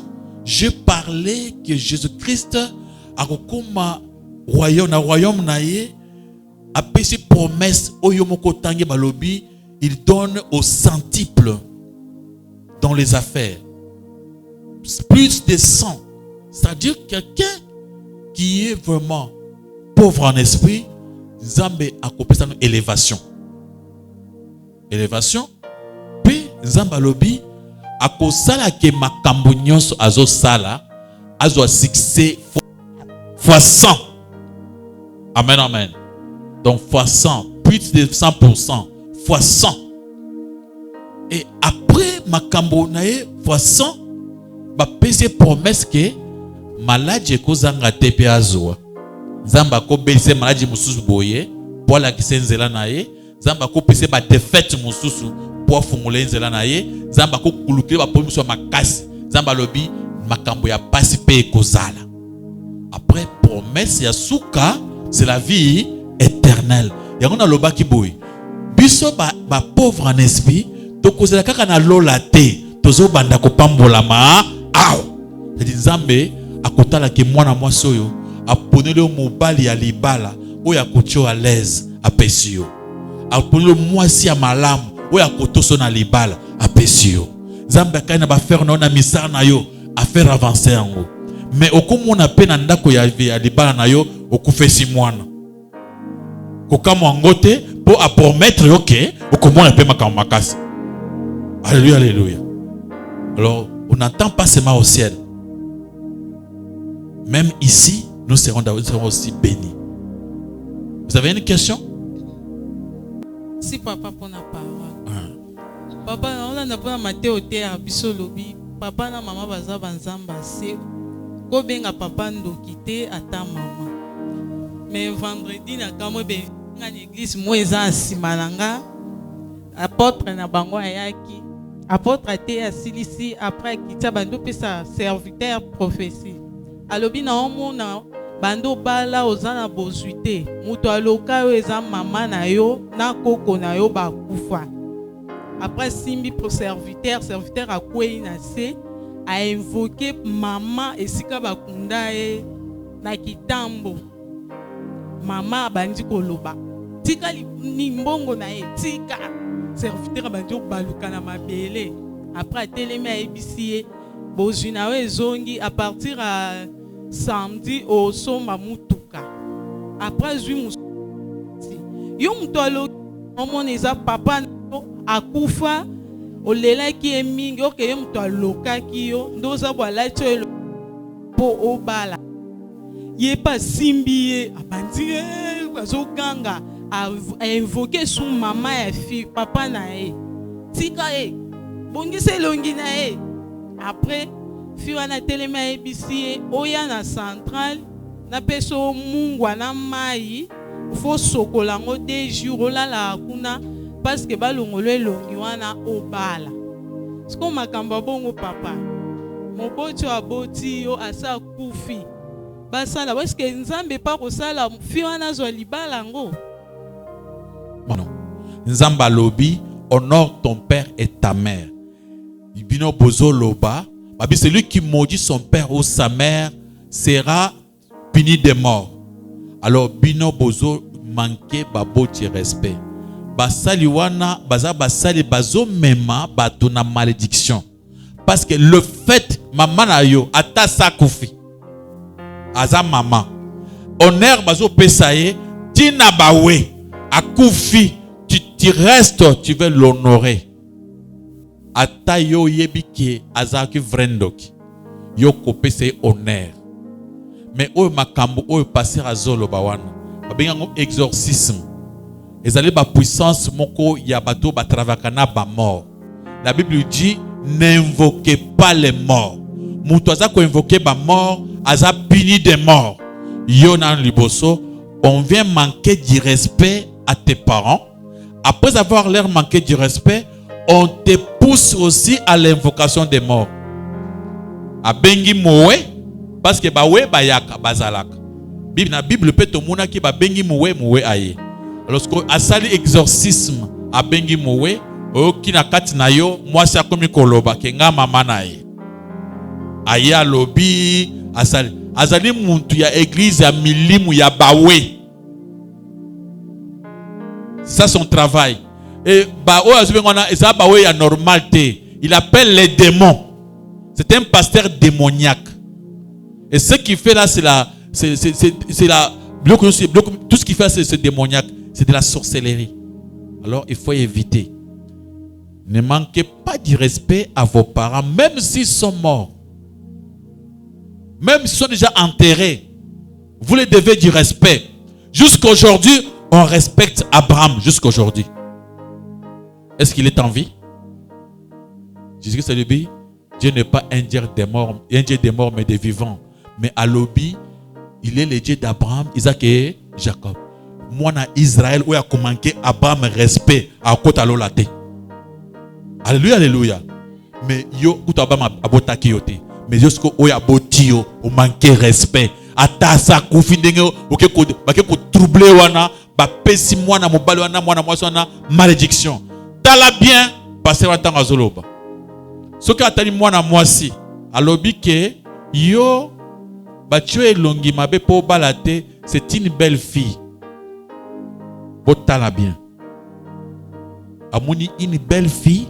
Je parlais que Jésus-Christ a comme royaume naïe a péché promesse au yomoko tangi balobi, il donne au centuple dans les affaires plus de 100. C'est-à-dire quelqu'un qui est vraiment pauvre en esprit, Nzambe a coupé sa élévation. Élévation. Puis Nzambe lobi a kosala ke makambo nyonso azo sala azo succès fois 100. Amen, amen. Donc fois 100, plus de 100%, fois 100. Et après makambo nae fois 100, ba pese promesse que maladie ko zanga tepe azoa. Zamba ko bese maladie mususu boye, pour la kisenzela nae, zamba ko pese ba défaite mususu pour fungula nzela nae, zamba ko kulukile ba pomiso makasi, zamba lobi makambo ya pasi pe kozala. Après promesse ya suka, c'est la vie éternelle. Yangona loba ki boy. Biso ba pauvre en esprit, to kozela kaka na lola te, tozo banda ko pambolama, aw. C'est Nzambe akotala ke mwana mwasi oyo aponele mobali ya libala oyo akotio à l'aise apesi yo. Aponele mwasi ya malamu oyo akotoso na libala apesi yo. Nzambe akaina ba faire na misara na yo a faire avancer yango. Mais okomona pe na ndako ya libala na yo okufesi mwana. Kokamo ngote pour promettre ok comment on peut makamakasse. Alléluia, alléluia. Alors on n'entend pas seulement au ciel. Même ici, nous serons aussi bénis. Vous avez une question? Si papa pour la parole. Papa, on a pas Matthieu terre biso lobi. Papa na maman baza banzamba c'est ko benga papa ndokité ata maman. Mais vendredi na kamo be na l'église moi eza simananga. Apôtre na bango ayaki. Apôtre te asilisi après kitsa bando pesa serviteur prophétie. Alobi na omona bando bala ozana bozuite muto aloka yo eza mama na yo na koko na yo bakufa. Après simbi pour serviteur a kwei na se a invoqué maman esika bakunda e na kitambo. Mama bandi koloba tika ni mbongo na e tika serviteur bandi baluka na mabele. Après telemi a ebisi bozuna we zongi à partir à samedi au soma mutuka. Après zui yo mutolo omoneza papa akufa olela ki emingi oke yo mutaloka ki yo ndoza bwala tso po obala ye pa simbi abandi bazo ganga a invoquer son maman et fille papa na e tika bongise longi na e. Après fiwa na telema ebisi oya na central na peso mungwa na mai fo sokolango 2 jours la kuna parce que balongolo elongi wana obala siko makamba bongo papa moboti aboti yo asa kufi basala parce que nzambe pa kosala fiwa na zo libala ngo. Non. Nzamba lobi honore ton père et ta mère. Bino bozo loba, babi celui qui maudit son père ou sa mère sera puni de mort. Alors bino bozo manquer baboti respect. Basali wana baza basali bazo mema bato na malédiction. Parce que le fait maman na yo ata sakufi. Aza maman. Honneur bazo pesaye tina bawe akufi tu restes tu veux l'honorer. Ata yo yebike azaki vrendoki yo kopese honneur. Mais o makambo o passer azolo bawana babenga exorcisme ezali ba puissance moko ya bato ba travakana ba mort. La Bible dit n'invoquez pas les morts. Muto azako invoquer ba mort aza puni de mort. Yo nan liboso on vient manquer du respect à tes parents. Après avoir leur manqué du respect, on te pousse aussi à l'invocation des morts. A bengi mowe parce que bawe bayaka bazalaka. Bible peut te montrer que ba bengi mowe aye. Lorsque asali exorcisme a bengi mowe o kina kati na yo mwasi akomi koloba ke nga mama na ye. Aya lobi azali muntu ya église ya milimu ya bawe. Ça son travail. Et il appelle les démons. C'est un pasteur démoniaque. Et ce qu'il fait là, tout ce qu'il fait, c'est démoniaque. C'est de la sorcellerie. Alors, il faut éviter. Ne manquez pas du respect à vos parents, même s'ils sont morts. Même s'ils sont déjà enterrés. Vous les devez du respect. Jusqu'aujourd'hui, on respecte Abraham. Jusqu'aujourd'hui. Est-ce qu'il est en vie? Jésus-Christ a dit, Dieu n'est pas un Dieu des morts, mais des vivants. Mais à l'obi, il est le Dieu d'Abraham, Isaac et Jacob. Moi, na Israël, où il a manqué Abraham respect à côté de l'olate. Alléluia, alléluia. Mais yo, où Abraham a botaki yote. Mais jusqu'au où il a botio, où manqué respect. Atasa kufindenge, ok, ko troubler wana, ba pesi mwana mobali wana, mwana mwasi wana, malédiction. Tala bien, passer un temps à Zoloba. Ce qui a tali mwana mwasi, alobi ke yo, batue longi mabe po balate, c'est une belle fille. Botala bien. Amoni une belle fille,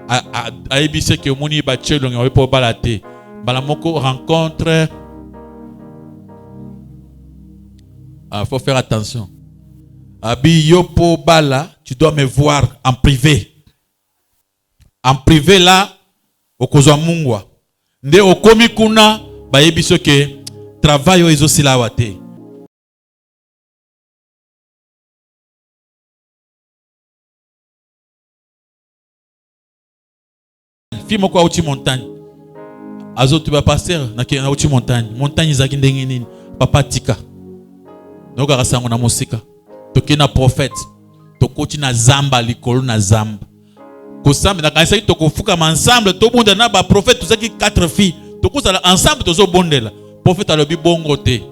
a ebise ke moni batue longi mabe po balate. Balamoko rencontre. Faut faire attention. Abi yopo bala, tu dois me voir en privé. En privé là, okozwa mungwa. Nde okomi kuna, bayebi so ke travail o ezo silawa te. Fi moko auti montagne. Azo tu ba pasteur na auti montagne. Montagne izaki ndenge nini? Papa tika. Noka kasango na mosika. Toke na prophète. Tokoti na zamba likolo na zamba. Kosamba na kanisa toko fuka ensemble to bunda na ba prophète tozaki 4 filles. Toko sala ensemble tozo bondela. Prophète alobi bongo te.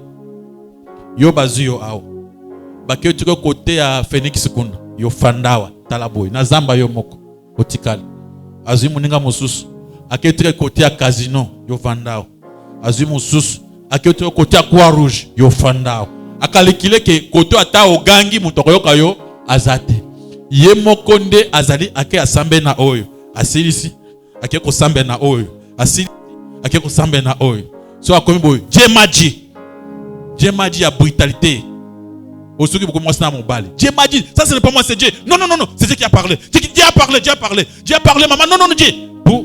Yo bazuyo awo. Bakyo tiko côté ya Phoenix kuna. Yo fandawa talaboy na zamba yo moko. Otikali. Azui muninga mosusu aketre côté ya casino yo fandao. Azui mosusu aketre côté ya Croix Rouge yo fandao. Akalikile ke côté ata ogangi mutoko yoka yo azate. Ye mokonde azali ake asambe na oyo. Asilisi ake ko sambe na oyo. Asili ake ko sambe na oyo. So akomi boy Djemaji ya brutalité. Aujourd'hui, vous commencez à m'emballer. Dieu m'a dit, ça ce n'est pas moi, c'est Dieu. Non, non, non, non, c'est Dieu qui a parlé. Dieu a parlé, Dieu a parlé. Dieu a parlé, maman. Non, non, non, Dieu. Pour,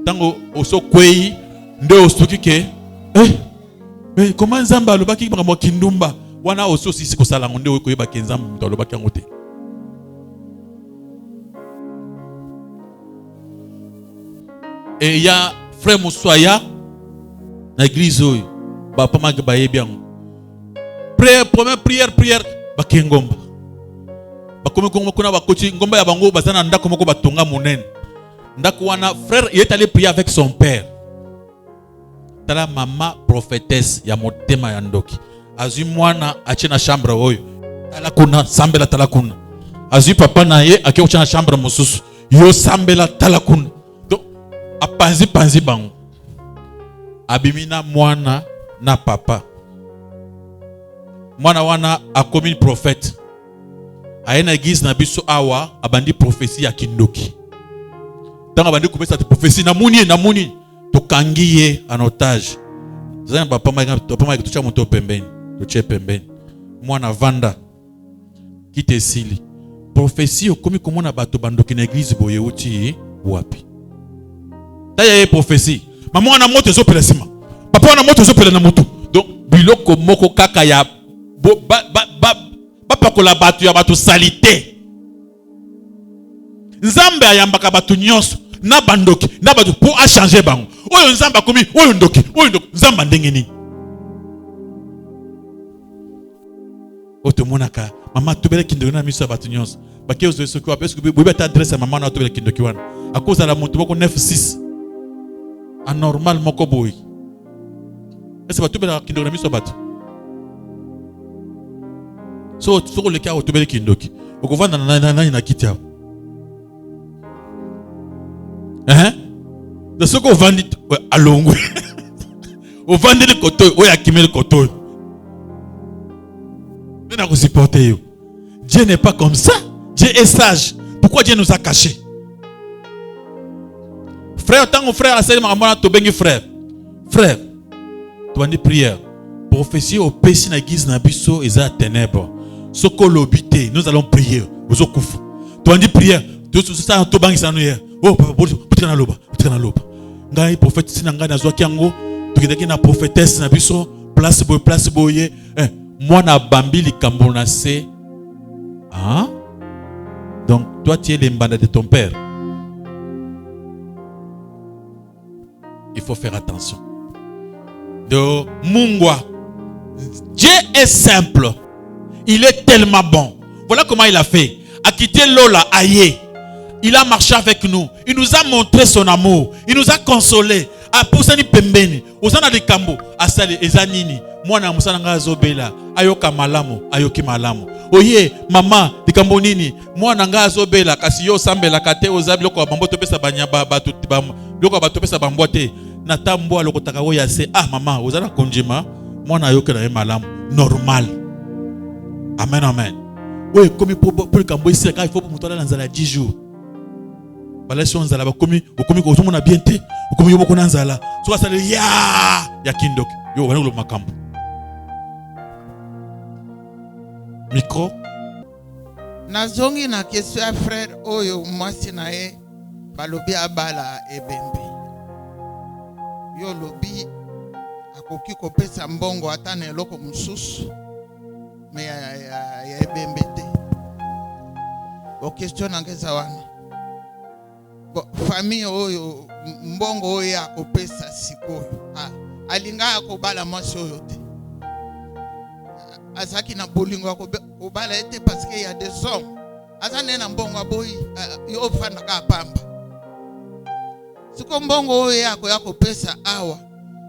tango, oso kwei, nde osuki ke, comment nzamba lo baki mama kindumba, wana oso sisi ko sala ngonde ko yeba kenzamba mto lo baki ngote. Et il y a frère Moussoya, na église oyo, ba pama ke ba yebi yango. Première prière bakengomba bakomi kongo kuna bakoti ngomba ya bango bazana ndako moko batonga monene ndako wana frère il est allé prier avec son père tala mama prophétesse ya motema ya ndoki azui mwana ache na chambre oyo tala kuna sambela tala kuna azui papa na ye akeocha na chambre mosusu yo sambela tala kuna donc apanzi bango abimina mwana na papa mwana wana akomi prophète ayena église na biso awa abandi prophétie ya kindoki tanga abandi kopesa prophétie na muni to kangiye en otage zana papa ma tucha moto pembeni to pembeni mwana vanda kite sili prophétie okomi komona bato bandoki na église boye uti wapi taya ye prophétie mama wana moto ezopela sima papa wana moto ezopela na moto donc biloko moko kaka ya bapakola batu ya batu salite nzambe ayambaka batu nyonso na bandoki na batu pour a changer bango oyo nzambe akomi oyo ndoki nzamba ndenge nini otomonaka mama tobele kindoki na miso ya batu nyonso bake ozo soki wa parce que boyeba ta adresse ya mama na tobele kindoki wana akoza la moto boko 9-6 anormal moko boy est-ce que tobele kindoki na miso ya batu so le cas otobele kindoki okovanda na na kiti hapo de ce qu'on vend alongwe on vend le coteau o ya kimel coteau mais na ko supporter yo Dieu n'est pas comme ça. Dieu est sage. Pourquoi Dieu nous a cachés? Frère, tant que frère a dit to bengi frère tu vas dire prière prophétie au péché na guise na biso eza ténèbres. Soko lobité, nous allons prier. Tu vas dire prière. Tu ça to bangi sanu hier. Oh papa, putika na loba. Ngai prophète sinanga na zwaki yango, tukidaki na prophétesse na biso, place boye. Moi na bambi likambo na se. Hein? Donc toi tu es l'embanda de ton père. Il faut faire attention. De Mungwa. Dieu est simple. Il est tellement bon. Voilà comment il a fait. A quitté Lola, aïe. Il a marché avec nous. Il nous a montré son amour. Il nous a consolés. A poussé ni pembeni. Osana de kambo. Asali ezanini. Mwana musana nga zobela. Ayoka malamu. Ayoki malamu. Oye, mama, de kambo nini. Mwana nga zobela. Kasi yo sambela kate ozabi loko bambo topesa banyaba batu loko batopesa bambote. Nata mbo loko takawo yase. Ah mama, ozana konjima. Mwana ayoka na malamu. Normal. Amen, amen. Oui, comme pour le Cambo ici, il faut pour la nzala 10 jours. Balation nzala, comme tout le monde a bien été, comme yo moko nzala. Soit ça le ya kindok. Yo wana lo makambo. Micro. nazongi na question ya frère oyo mwasi na ye balobi abala ebembe yo lobi akoki kopesa mbongo ata na eloko mosusu me ya ebembe te question na ngeza wana famille oyo mbongo oyo akopesa sikoyo alinga akobala mwasi oyo te azaki na bolingo akobala ete parce que y a des hommes azane na mbongo aboyi yo fanda ka pamba siko mbongo oyo akoya kopesa awa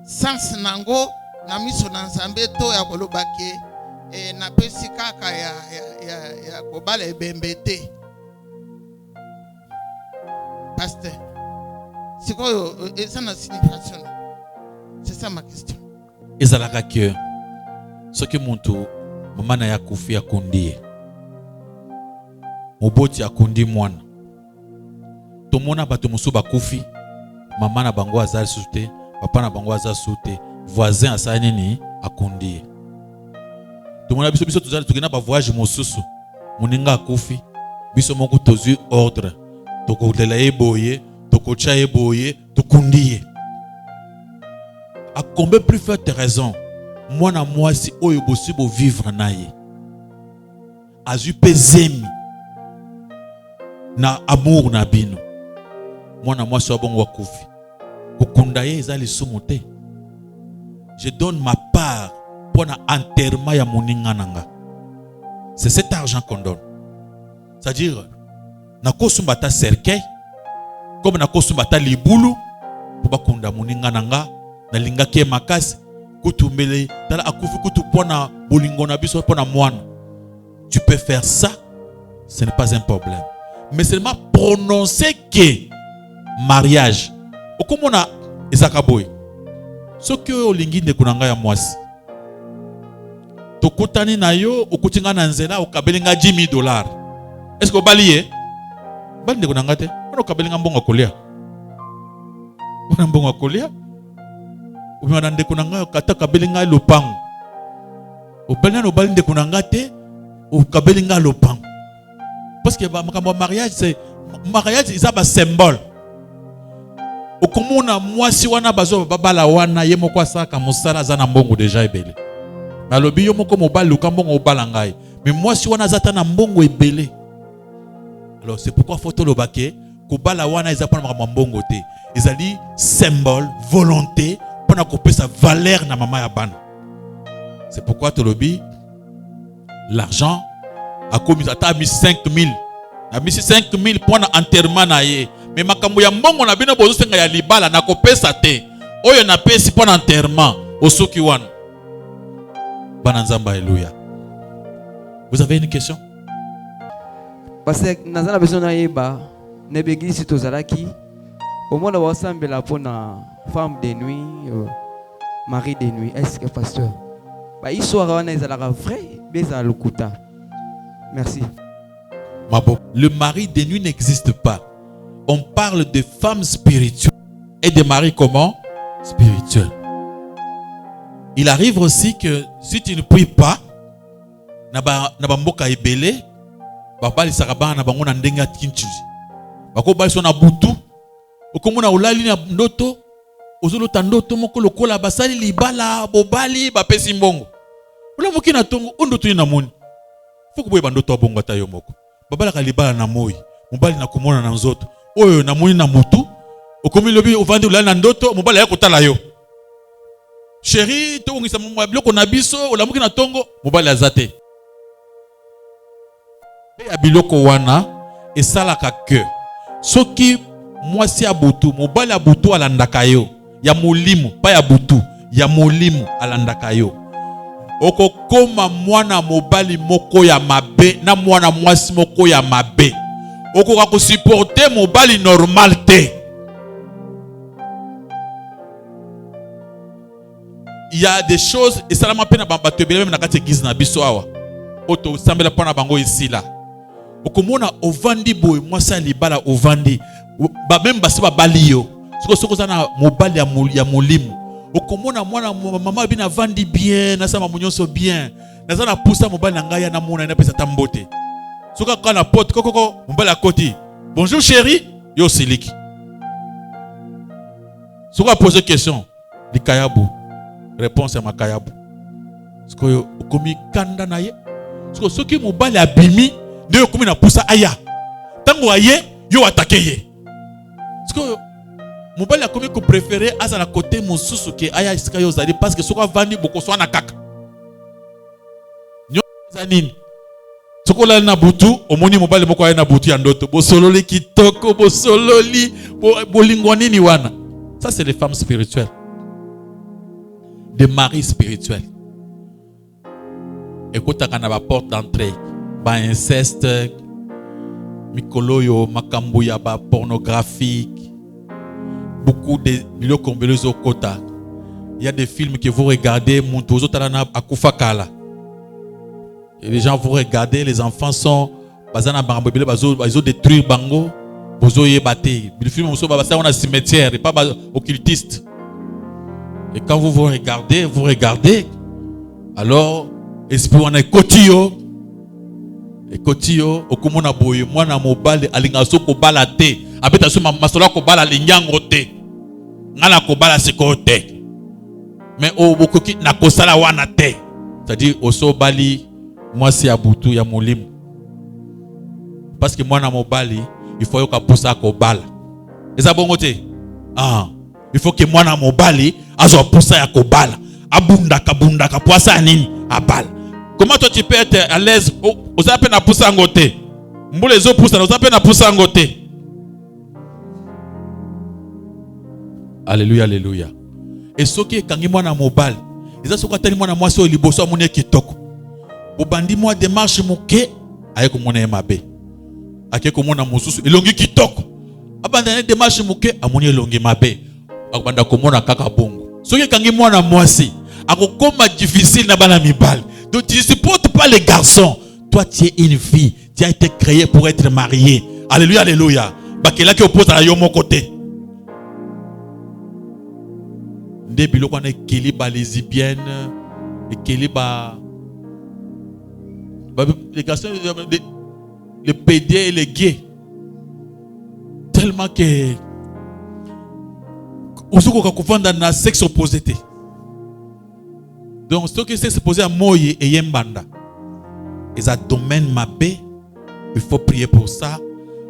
sans nango na miso na Nzambe to ya kolobake na pesi kaka ya kobala ebembe te pasteur sikoyo eza na signification. C'est ça ma question. Ezalaka que soki muntu mama na ya kufi ya kundi moboti ya kundi mwana tomona bato musu bakufi mama na bango azali sute papa na bango azali sute voisin asani ni akundi tomona biso tozali tukina ba voyage mosusu muninga akufi biso moko tozui ordre tokolela eboye tokocha eboye tokundiye. À combien plus forte raison moi na moi si oyo bosi bo vivre na ye azu pezemi na amour na bino moi na moi si abongo wakufi kokunda ye ezali sumu te. Je donne ma part pour na enterrement ya moninga nanga. C'est cet argent qu'on donne. C'est-à-dire na kosumba ta cercueil comme na kosumba ta libulu pour bakunda moninga nanga na lingaki makasi kutumbele tala akufi kutu pona bolingo na biso pona mwana. Tu peux faire ça, ce n'est pas un problème. Mais seulement prononcer que mariage okomona ezakaboy soki oyo olingi ndeko na ngai ya mwasi tokutani na yo okutinga na nzela okabelinga $10,000. Est-ce que obali ye bali ndeko na ngai te wana okabelinga mbongo kolia wana mbongo kolia ubimana ndeko na ngai okata kabelinga lopango obelinga no bali ndeko na ngai te okabelinga lopango parce que makambo mariage c'est mariage isa ba symbole okomona mwasi wana bazo babala wana ye moko asaka mosala za na mbongo déjà ebele balobi yo moko mobali luka mbongo obala ngai mais mwasi wana zata na mbongo ebele. Alors c'est pourquoi faut tolobake ko bala wana eza pona makambo mbongo te ezali symbole volonté pona kopesa valeur na mama ya bana. C'est pourquoi tolobi l'argent a commis ata mi 5,000 na mi 5,000 pona enterrement na ye. Mais makambo ya mbongo na bino bozo senga ya libala na kopesa te oyo na pesi pona enterrement osoki wana bana nzamba. Alléluia. Vous avez une question? Parce que nazala besoin na yeba na begisi tozalaki au moins wa sambela pona femme de nuit mari de nuit. Est-ce que pasteur ba histoire wana ezalaka vrai beza lukuta? Merci. Le mari de nuit n'existe pas. On parle de femmes spirituelles et de maris comment? Spirituels. Il arrive aussi que si tu ne pries pas, na mboka ebele, babali saraba na bango na ndenga kinchi. Bako bali so na butu, okomona olali na ndoto, ozolota ndoto moko lokola basali libala bobali bapesi mbongo. Ola moki na tongo ondoto na moni. Foko boye bandoto abongo ata yo moko. Babala ka libala na moi, mobali na komona na nzoto. Oyo na moni na mutu okomi lobi ovandi ulala na ndoto mobala ya kotala yo chéri to ngisa mwa biloko na biso olamuki na tongo mobala azate ya biloko wana esalaka que soki mwasi ya butu mobala ya butu alandaka yo ya molimo pa ya butu ya molimo alandaka yo okokoma mwana mobali moko ya mabe na mwana mwasi moko ya mabe okoka ko supporter mobali normal te. Il y a des choses et ça m'a peine à bato ebele même na kati église na biso awa oto sambela pona bango ici là okomona ovandi boy mwasi libala ovandi ba même basi ba bali yo soko za na mobali ya molimo okomona mwana mama bina vandi bien na sama munyonso bien na za na poussa mobali na ngai na mona na pesa tambote Soka quand la porte, koko, mobali à côté. Bonjour chérie, yo siliki. Soka poser question, di kayabu. Réponse à ma kayabu. Soka yo komi kanda na ye. Soka soki mobali abimi, de yo komi na poussa aya. Tango aye, yo attaqué ye. Soka mobali a komi ko préféré asa na côté mususu ke aya iska yo zali parce que soka vandi boko so na kaka. Nyo zanini. Sokola na butu, omoni mobali moko na butu ya ndoto. Bosololi kitoko, bosololi, bolingwani ni wana. Ça c'est les femmes spirituelles. Des maris spirituels. Écoute, quand on a porte d'entrée, ba inceste, mikoloyo, makambuya, ba pornographique, beaucoup de milieux combelés au kota. Il y a des films que vous regardez, Muntozo Talana Akufakala. Et les gens vous regardez, les enfants sont ils ont détruit Bango, ils ont ébatté. Le film on a cimetière et pas occultiste. Et quand vous regardez, alors esprit on est kotio et kotio okumona boye mwana mobali alingaso ko balate abeta so masola ko bala linyango te ngala ko bala sekote mais o bokoki na kosala wana te, c'est-à-dire oso bali moi c'est abutu ya mulimu parce que mwana mobali il faut yoka poussa ko bala eza bongo te il faut que mwana mobali azo poussa ya ko bala abundaka poisa nini abala. Comment toi tu peux être à l'aise aux appels à pousser en côté mbule les autres poussent aux appels à pousser en côté. Alléluia, alléluia. Et ce qui est quand mwana mobali eza soka tani mwana mwasi o liboso amone kitoko bobandi mwa démarche moke aye ko mona mabe ake ko mona mususu elongi kitoko abanda démarche moke amoni elongi mabe akbanda ko mona kaka bongo soki kangi mwana mwasi akokoma difficile na bana mibali. Donc tu ne supportes pas les garçons, toi tu es une fille, tu as été créé pour être marié. Alléluia, alléluia. Bakela qui oppose à yo mon côté. Des biloko on équilibre lesbiennes, équilibre les garçons, les PD et les gays. Tellement que Osuko kakufanda na sexe opposé. Donc ce qui s'est posé à Moye et Yembanda, ils ont domaine mabé, il faut prier pour ça.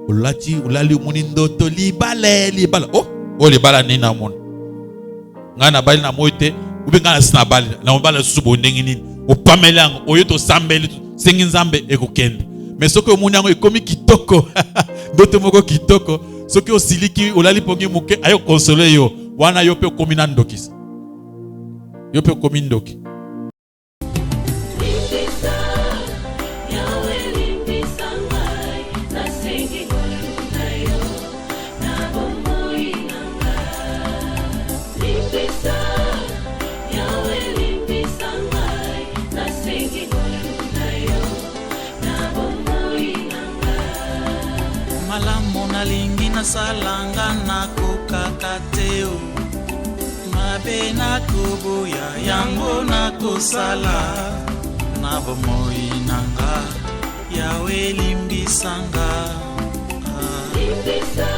Olati olali munindo to libale. Oh libala ni na mon. Ngana bali na moite, ube ngana sina bali, na mbala subo ndenge nini. O pamelango, oyoto sambeli, sengin zambe ekokende. Mais ce que munyango ekomi kitoko, dote moko kitoko. Ce qui osiliki olali pongi muke ayo consoler yo, wana yo pe komina ndokisa. Yo pe komina ndoki. Salanga na kokakateo mabe na koboya yango na kosala na bomoi nanga yawe limbisanga limbisa